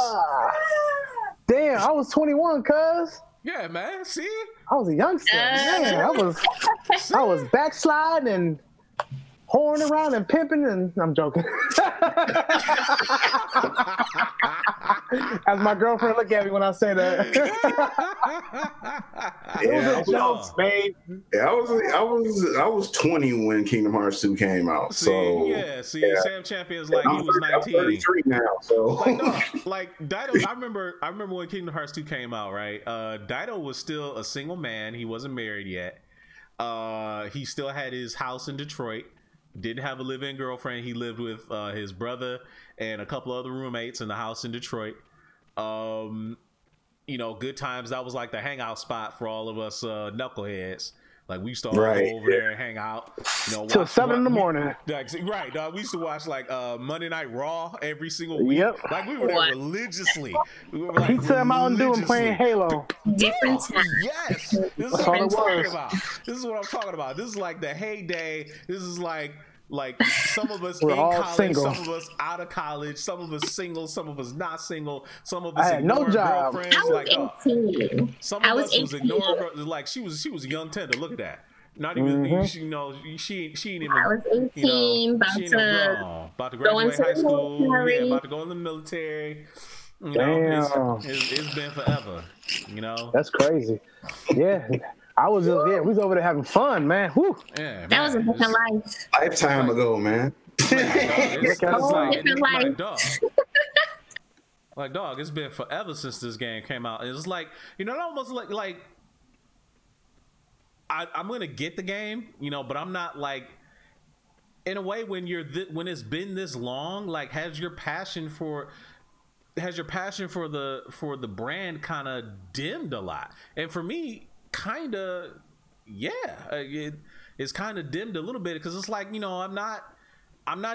Damn, I was 21, cuz. Yeah, man. See, I was a youngster. Man, I was backsliding and whoring around and pimping, and I'm joking. As my girlfriend look at me when I say that. It was a joke, babe. Yeah, I was 20 when Kingdom Hearts 2 came out. Yeah. Sam Champion's like, he was 19. I'm 33 now, so like Dido. I remember when Kingdom Hearts 2 came out, right? Dido was still a single man. He wasn't married yet. He still had his house in Detroit. Didn't have a live-in girlfriend. He lived with his brother and a couple other roommates in the house in Detroit. Good times. That was like the hangout spot for all of us knuckleheads. Like, we used to all go over there and hang out. Till 7 in the morning. Right, dog. We used to watch like Monday Night Raw every single week. Yep. Like, we were there religiously. We were, like, Pizza Mountain Dew and playing Halo. Different time. Yes. This is what I'm talking about. This is like the heyday. This is like some of us in college, single. some of us out of college, some of us single, some of us not single, some of us I had no job. girlfriends. I was 18. Some of us was ignoring her. Like, she was a young tender. Look at that. Not even she ain't even. I was 18, about to graduate high school. Yeah, about to go in the military. It's been forever. That's crazy. Yeah. We was over there having fun, man. Whew. Yeah, that was a different life. Lifetime ago, man. Like, dog, it's been forever since this game came out. It's like, it almost like I'm gonna get the game, but I'm not like, in a way, when it's been this long, like, has your passion for the brand kind of dimmed a lot? And for me, kind of, it's kind of dimmed a little bit, because it's like, I'm not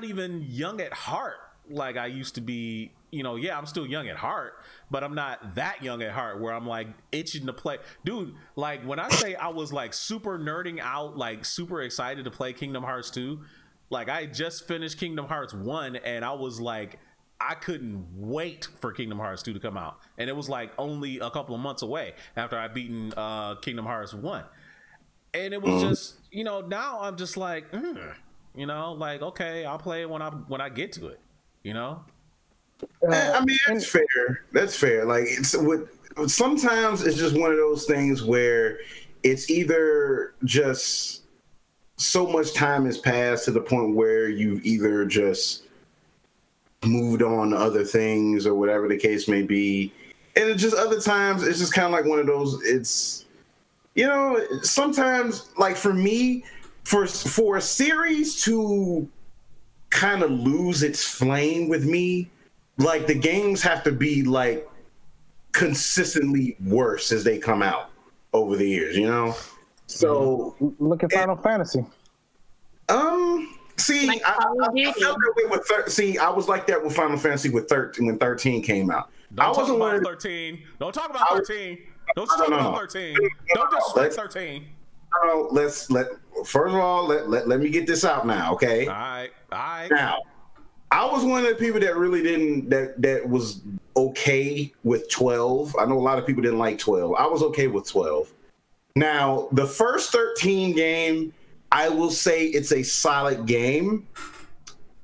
even young at heart like I used to be. I'm still young at heart, but I'm not that young at heart where I'm like itching to play. Dude, like, when I say I was like super nerding out, like super excited to play Kingdom Hearts 2, like, I just finished Kingdom Hearts 1 and I was like, I couldn't wait for Kingdom Hearts 2 to come out, and it was like only a couple of months away after I beaten Kingdom Hearts 1, and it was just, you know, now I'm just like, you know, like, okay, I'll play it when I get to it, you know. I mean, that's fair. That's fair. Like, sometimes it's just one of those things where it's either just so much time has passed to the point where you've either just moved on to other things or whatever the case may be. And it just other times it's just kind of like one of those, it's, you know, sometimes like for me, for a series to kind of lose its flame with me, like the games have to be like consistently worse as they come out over the years, you know? So look at Final Fantasy. See, like, I felt that way with see, I was like that with Final Fantasy with 13 when 13 came out. Don't talk about 13. Don't talk about 13. Don't talk about 13. Don't disrespect 13. First of all, let me get this out now, okay? All right. Now, I was one of the people that really didn't that was okay with 12. I know a lot of people didn't like 12. I was okay with 12. Now, the first 13 game, I will say it's a solid game.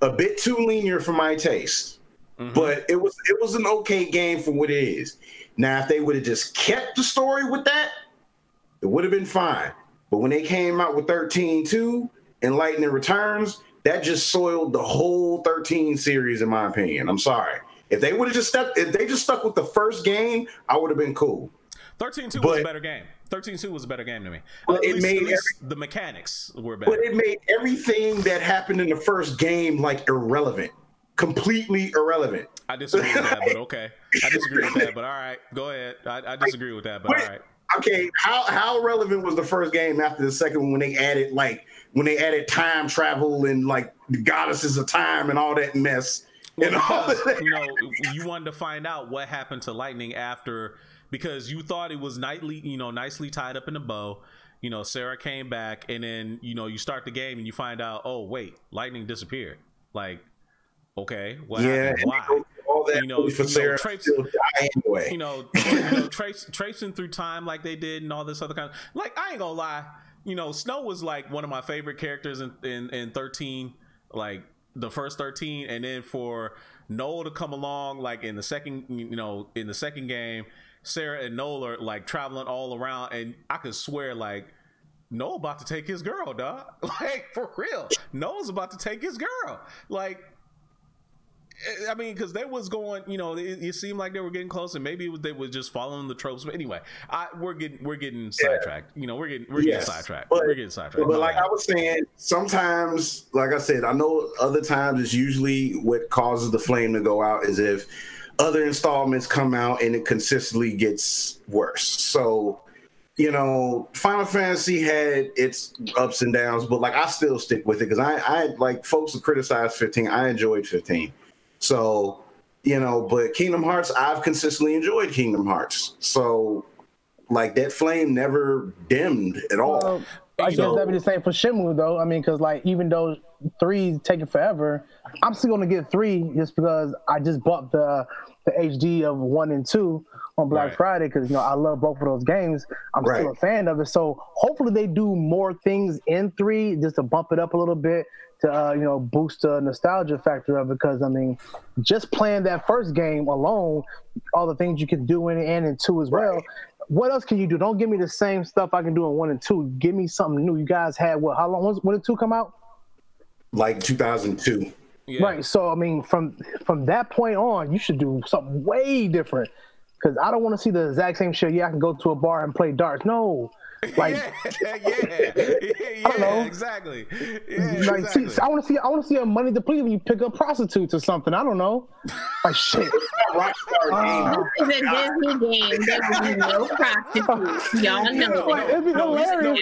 A bit too linear for my taste. But it was an okay game for what it is. Now, if they would have just kept the story with that, it would have been fine. But when they came out with 13-2 and Lightning Returns, that just soiled the whole 13 series, in my opinion. I'm sorry. If they would have just stuck with the first game, I would have been cool. 13-2 was a better game. 13-2 was a better game to me. But at least the mechanics were better. But it made everything that happened in the first game like irrelevant. Completely irrelevant. I disagree with that, but okay. I disagree with that, but all right. Go ahead. I disagree with that, but all right. Okay, how relevant was the first game after the second one when they added time travel and like the goddesses of time and all that mess? Well, because, you know, you wanted to find out what happened to Lightning after, because you thought it was nicely tied up in a bow. You know, Sarah came back, and then, you know, you start the game and you find out, oh wait, Lightning disappeared. Like, okay, what happened? Why? All that for Sarah still die anyway. You know, tracing through time like they did and all this other kind of, like, I ain't gonna lie, you know, Snow was like one of my favorite characters in 13, like the first 13, and then for Noel to come along like in the second game, Sarah and Noel are like traveling all around, and I could swear like Noel about to take his girl, dog. Like, for real, Noel's about to take his girl. Like, I mean, because they was going, you know, it seemed like they were getting close, and maybe they were just following the tropes. But anyway, we're getting sidetracked. You know, we're getting sidetracked. We're getting sidetracked. But like I was saying, sometimes, like I said, I know other times it's usually what causes the flame to go out is if other installments come out and it consistently gets worse. So, you know, Final Fantasy had its ups and downs, but like I still stick with it because I like folks who criticize 15. I enjoyed 15. So, you know, but Kingdom Hearts, I've consistently enjoyed Kingdom Hearts. So, like, that flame never dimmed at all. I guess that'd be the same for Shenmue, though. I mean, because, like, even though 3's taking forever, I'm still going to get 3 just because I just bought the HD of 1 and 2 on Black Friday because, you know, I love both of those games. I'm still a fan of it. So, hopefully they do more things in 3 just to bump it up a little bit. To you know, boost the nostalgia factor of it, because I mean, just playing that first game alone, all the things you can do in it and in 2 as well. What else can you do? Don't give me the same stuff I can do in 1 and 2. Give me something new. You guys had what? How long when did 2 come out? Like 2002. Yeah. Right. So I mean, from that point on, you should do something way different. Because I don't want to see the exact same shit. Yeah, I can go to a bar and play darts. No. Like, I don't know. Exactly. Yeah, like, exactly. See, I want to see a money depleted when you pick up prostitutes or something. I don't know. Like, shit. It's a Disney game. There will be no prostitutes. Y'all know. Like, it'd be hilarious.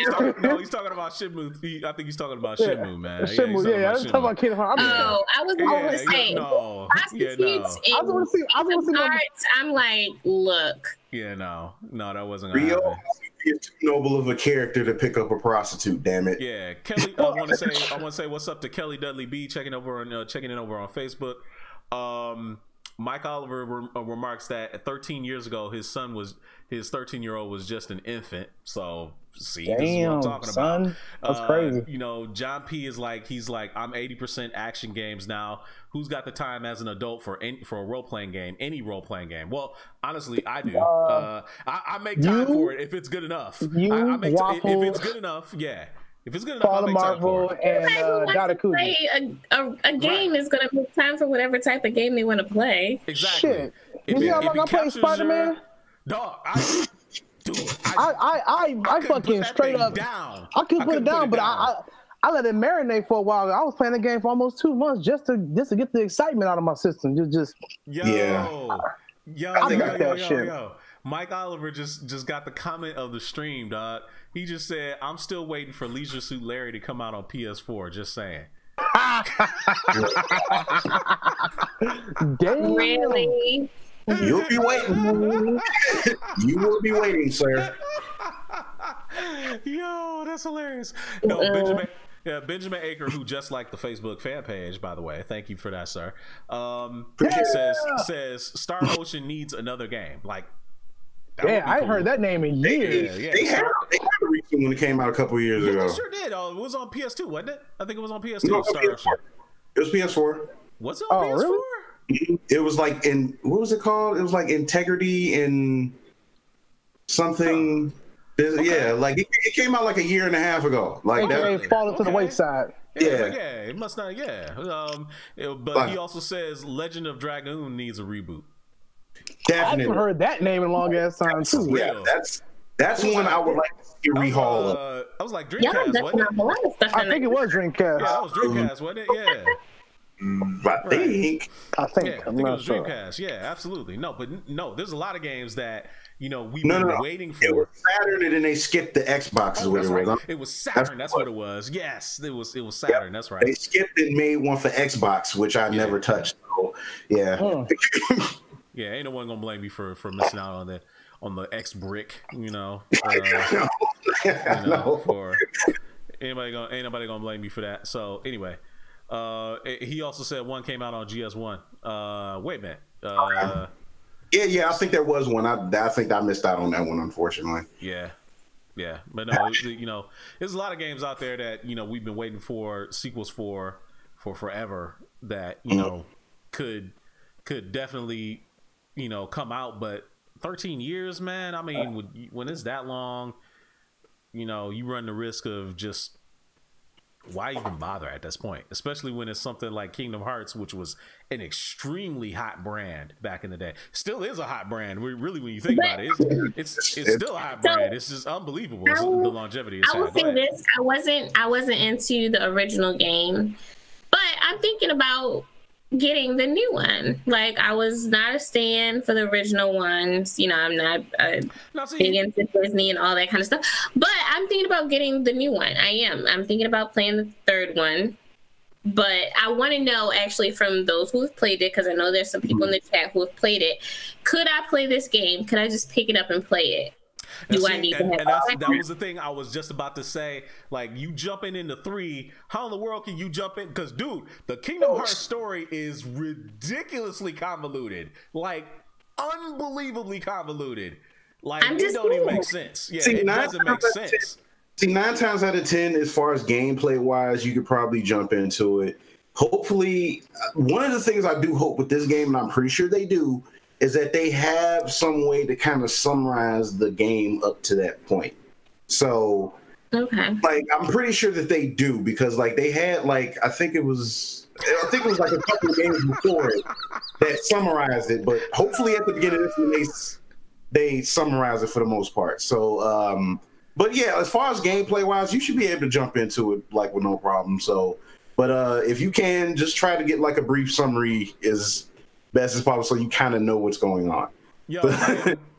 He's talking about Shenmue. I think he's talking about Shenmue, man. Shenmue, yeah. I'm talking about Kingdom Hearts. I was going to say prostitutes in arts. I'm like, look. Yeah, no, that wasn't gonna happen. It's too noble of a character to pick up a prostitute. Damn it. Yeah, Kelly. I want to say what's up to Kelly Dudley B checking in over on Facebook. Mike Oliver remarks that 13 years ago, his 13-year-old was just an infant. So, see, this is what I'm talking about. That's crazy. You know, John P is like, I'm 80% action games now. Who's got the time as an adult for a role playing game, any role playing game? Well, honestly, I do. I make time for it if it's good enough. I make if it's good enough, yeah. If it's good enough, I'll make time for it. And a game is going to make time for whatever type of game they want to play. Exactly. Shit. You know I'm playing Spider-Man? Dog, I fucking straight up down. I couldn't put it down, but I let it marinate for a while. I was playing the game for almost 2 months just to get the excitement out of my system. Yo. Shit. Mike Oliver just got the comment of the stream, dog. He just said, "I'm still waiting for Leisure Suit Larry to come out on PS4." Just saying. Damn. Really? You'll be waiting. You will be waiting, sir. Yo, that's hilarious. No, Benjamin Aker, who just liked the Facebook fan page, by the way. Thank you for that, sir. Says Star Ocean needs another game. Like, I ain't heard that name in years. They had a recent when it came out a couple of years ago. They sure did. It was on PS2, wasn't it? I think it was on PS2. No, Star Ocean. It was PS4. Was it on PS4? Really? It was like what was it called? It was like Integrity and something. Yeah, like it came out like a year and a half ago. Like that falling to the wayside. Yeah, it must not. Yeah, but he also says Legend of Dragoon needs a reboot. Definitely. I haven't heard that name in a long ass time too. Yeah, that's one I would like to see rehaul of. I was like Dreamcast, wasn't it? I think it was Dreamcast. Yeah, that was Dreamcast, wasn't it? Yeah. I think it was Dreamcast. Yeah, absolutely. No, there's a lot of games that we've been waiting for. It was Saturn, and then they skipped the Xbox. It was Saturn. That's what it was. Yes, it was Saturn. Yep. That's right. They skipped and made one for Xbox, which I never touched. So, yeah. Yeah, ain't no one gonna blame me for missing out on the X brick. For ain't nobody gonna blame me for that. So anyway. He also said one came out on GS1. Wait a minute. Yeah. I think there was one. I think I missed out on that one, unfortunately. Yeah. But no, there's a lot of games out there that we've been waiting for sequels for forever that could definitely come out. But 13 years, man. I mean, when it's that long, you run the risk of just. Why even bother at this point? Especially when it's something like Kingdom Hearts, which was an extremely hot brand back in the day. Still is a hot brand. Really, when you think about it, it's still a hot brand. It's just unbelievable. The longevity. I will say this: I wasn't into the original game, but I'm thinking about getting the new one. Like, I was not a stan for the original ones. I'm not big into Disney and all that kind of stuff. But I'm thinking about getting the new one. I'm thinking about playing the third one. But I want to know, actually, from those who have played it, because I know there's some people in the chat who have played it. Could I play this game? Could I just pick it up and play it? That was the thing I was just about to say. Like, you jumping into 3, how in the world can you jump in? Because, dude, the Kingdom Hearts story is ridiculously convoluted. Like, unbelievably convoluted. Like, it don't even make sense. Yeah, it doesn't make sense. See, 9 times out of 10, as far as gameplay wise, you could probably jump into it. Hopefully, one of the things I do hope with this game, and I'm pretty sure they do, is that they have some way to kind of summarize the game up to that point. So, like, I'm pretty sure that they do, because like they had like I think it was like a couple of games before it that summarized it, but hopefully at the beginning of this they summarize it for the most part. So, but yeah, as far as gameplay wise, you should be able to jump into it like with no problem. So, but if you can, just try to get like a brief summary is best as possible, so you kind of know what's going on. Yo,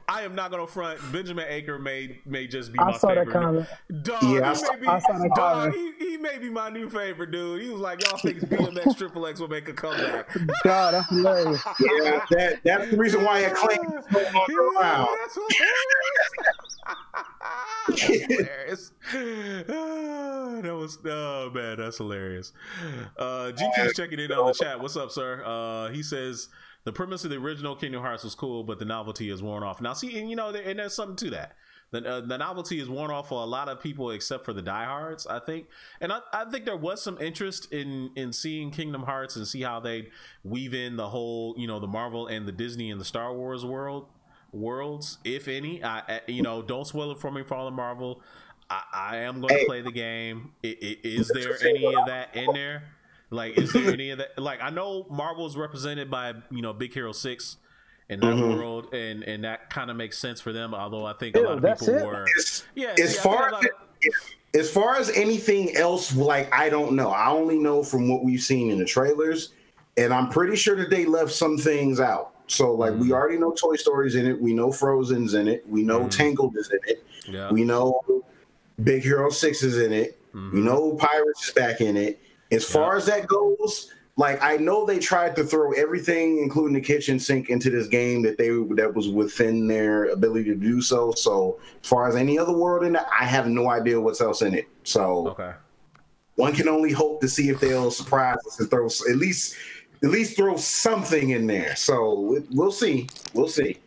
I am not gonna front. Benjamin Aker may just be my favorite. That comment. Dog, I saw that comment. He may be my new favorite dude. He was like, y'all think BMX Triple X will make a comeback? God, that's hilarious. Yeah, that's the reason why I claim it's no longer around. That's hilarious. Man, that's hilarious. Junkies checking in on the chat. What's up, sir? He says The premise of the original Kingdom Hearts was cool, but the novelty is worn off. Now, see, and and there's something to that. The novelty is worn off for a lot of people, except for the diehards, I think. And I think there was some interest in seeing Kingdom Hearts and see how they weave in the whole, the Marvel and the Disney and the Star Wars worlds, if any. Don't spoil it for me for all the Marvel. I am going to play the game. Is there any of that in there? Like, is there any of that? Like, I know Marvel is represented by Big Hero 6 in that world, and that kind of makes sense for them. Although I think a lot of people were, as far as anything else, like, I don't know. I only know from what we've seen in the trailers, and I'm pretty sure that they left some things out. So, like, we already know Toy Story's in it. We know Frozen's in it. We know Tangled is in it. Yeah. We know Big Hero 6 is in it. We know Pirates is back in it. As far as that goes, like, I know they tried to throw everything, including the kitchen sink, into this game that was within their ability to do so. So, as far as any other world in it, I have no idea what's else in it. So, one can only hope to see if they'll surprise us and throw at least throw something in there. So we'll see. We'll see.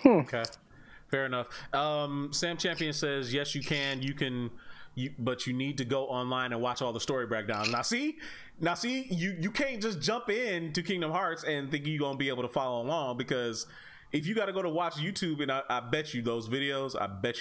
Okay, fair enough. Sam Champion says, yes, you can. But you need to go online and watch all the story breakdowns. Now see, you can't just jump into Kingdom Hearts and think you're gonna be able to follow along, because if you got to go to watch YouTube, and I bet you those videos,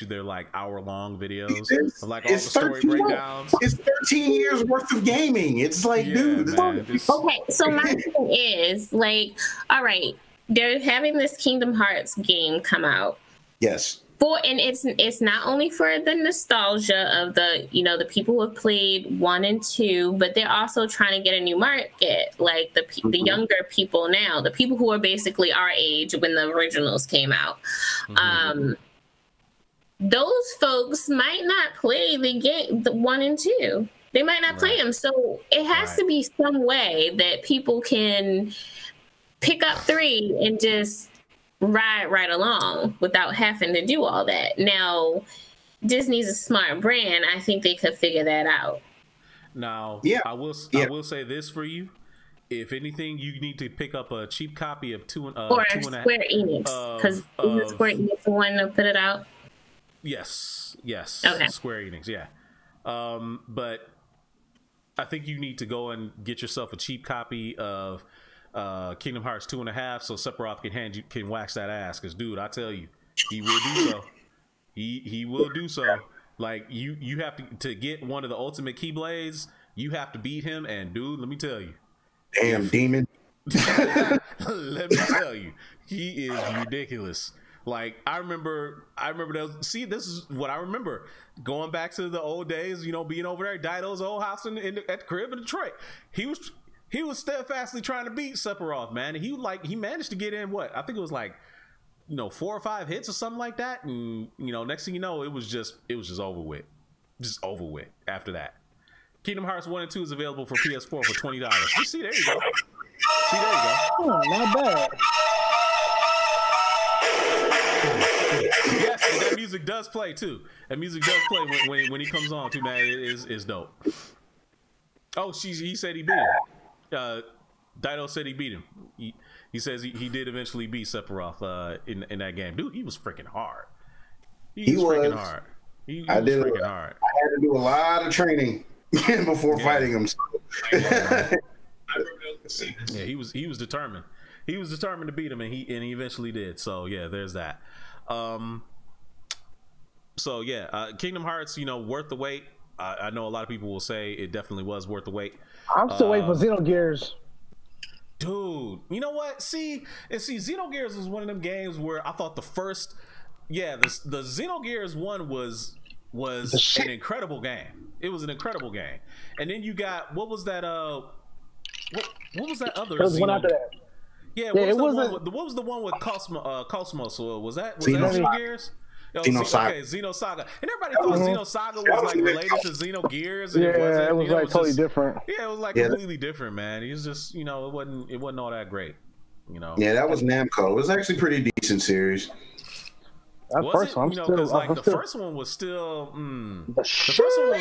they're like hour-long videos, like all the story breakdowns. It's 13 years worth of gaming. It's like, dude. Man, okay, so my thing is, like, all right, they're having this Kingdom Hearts game come out. Yes. And it's not only for the nostalgia of the the people who have played 1 and 2, but they're also trying to get a new market, like the younger people now, the people who are basically our age when the originals came out. Those folks might not play the 1 and 2. They might not play them, so it has to be some way that people can pick up 3 and just ride right along without having to do all that. Now, Disney's a smart brand. I think they could figure that out. Now, I will say this for you. If anything, you need to pick up a cheap copy of Square Enix, because Square Enix the one to put it out. Yes. Okay. Square Enix, yeah. But I think you need to go and get yourself a cheap copy of Kingdom Hearts 2.5, so Sephiroth can wax that ass. Because, dude, I tell you, he will do so. He will do so. Like, you have to get one of the ultimate Keyblades. You have to beat him, and dude, let me tell you, damn demon. Let me tell you, he is ridiculous. Like, I remember those. See, this is what I remember going back to the old days. Being over there at Dido's old house at the crib in Detroit. He was steadfastly trying to beat Sephiroth, man. He managed to get in what I think it was like 4 or 5 hits or something like that, and next thing you know, it was just over with, after that. Kingdom Hearts 1 and 2 is available for PS4 for $20. See, there you go. Oh, not bad. Yes, and that music does play too. That music does play when he comes on too, man. It is dope. Oh, he said he beat him. Dido said he beat him. He says he did eventually beat Sephiroth in that game. Dude, he was freaking hard. He was freaking hard. He was freaking hard. I had to do a lot of training before fighting him. Yeah, he was determined. He was determined to beat him, and he eventually did. So yeah, there's that. So yeah, Kingdom Hearts, worth the wait. I know a lot of people will say it definitely was worth the wait. I'm still waiting for Xenogears. Dude, you know what? See, Xenogears was one of them games where I thought the Xenogears 1 was an incredible game. It was an incredible game. And then you got, what was that what was that other one after that. Yeah, what was the one with Cosmos? Was that Xenogears? Xenosaga. And everybody thought Xenosaga was like related to Xenogears. And it was like totally different. Yeah, it was like completely different, man. It was just, it wasn't all that great. Yeah, that was Namco. It was actually pretty decent series. The first one was still. The first one was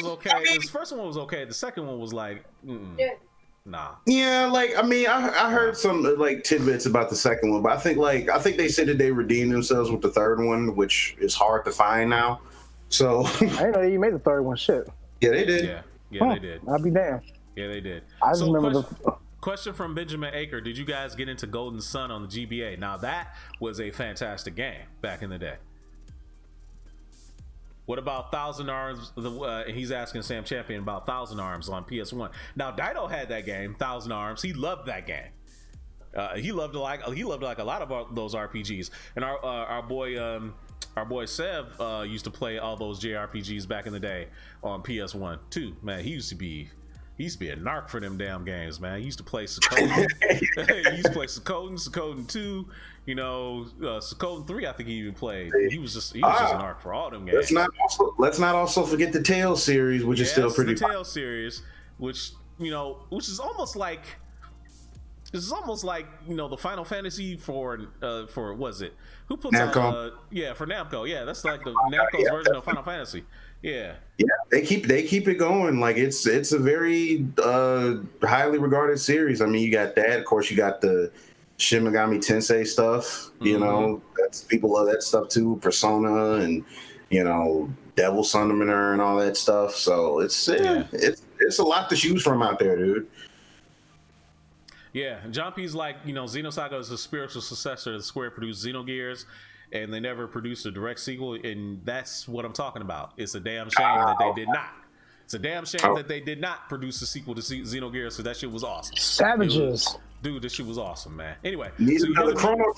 okay. The first one was okay. The second one was like, Nah. Yeah, like I mean, I heard some like tidbits about the second one, but I think they said that they redeemed themselves with the third one, which is hard to find now. So I didn't know you made the third one. Shit. Yeah, they did. Yeah, they did. I'll be damned. Yeah, they did. I just remember question from Benjamin Aker: did you guys get into Golden Sun on the GBA? Now that was a fantastic game back in the day. What about Thousand Arms? He's asking Sam Champion about Thousand Arms on PS1. Now Dido had that game, Thousand Arms. He loved that game. He loved like a lot of those RPGs. And our boy Sev used to play all those JRPGs back in the day on PS1 too. Man, he used to be a narc for them damn games, man. He used to play Suikoden. He used to play Suikoden 2, you know, Suikoden 3, I think he even played. He was just a narc for all them games. Let's not also forget the Tales series, which is still pretty the Tales series, which is almost like you know, the Final Fantasy for was it? Who puts Namco? out for Namco. Yeah, that's like the Namco's version of Final Fantasy. Yeah, they keep it going. Like it's a very highly regarded series. I mean, you got that. Of course, you got the Shin Megami Tensei stuff. You know, people love that stuff too. Persona and Devil Summoner and all that stuff. So it's a lot to choose from out there, dude. Yeah, John P's like, Xenosaga is a spiritual successor to Square produced Xenogears, and they never produced a direct sequel, and that's what I'm talking about. It's a damn shame that they did not. It's a damn shame that they did not produce a sequel to Xenogears, so that shit was awesome. Savages. Dude, this shit was awesome, man. Anyway. Chrono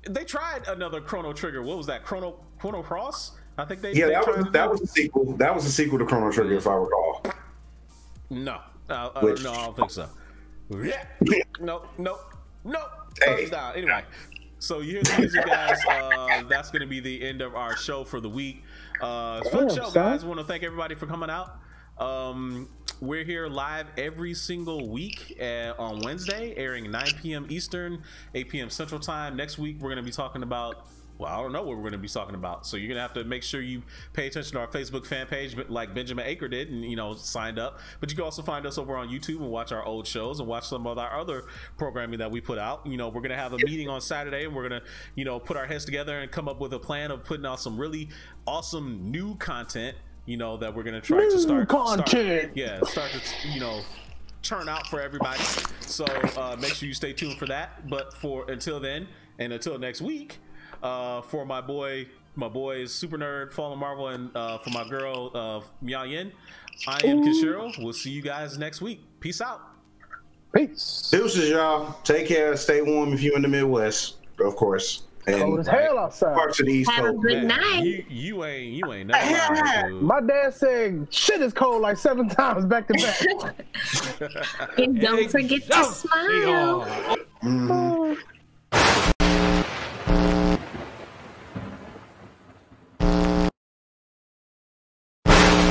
They tried another Chrono Trigger. What was that? Chrono Cross? I think they that was a sequel. That was a sequel to Chrono Trigger, if I recall. No. No, I don't think so. Yeah. Nope. Hey. Down. Anyway, so you hear the music, guys. That's going to be the end of our show for the week. Fun show, guys. I want to thank everybody for coming out. We're here live every single week on Wednesday, airing 9 p.m. Eastern, 8 p.m. Central Time. Next week, we're going to be talking about, well, I don't know what we're going to be talking about. So you're going to have to make sure you pay attention to our Facebook fan page like Benjamin Aker did and, signed up. But you can also find us over on YouTube and watch our old shows and watch some of our other programming that we put out. We're going to have a meeting on Saturday, and we're going to, put our heads together and come up with a plan of putting out some really awesome new content, that we're going to try to start to, churn out for everybody. So make sure you stay tuned for that. But until then, and until next week, for my boys Super Nerd, Fallen Marvel, and for my girl Mia Yin, I am Kishiro. We'll see you guys next week. Peace out. Peace. Deuces, y'all. Take care. Stay warm if you're in the Midwest, of course. And cold as hell outside. Parts of the East Have a good night. You ain't never lied, my dad said shit is cold like 7 times back to back. And don't forget to smile.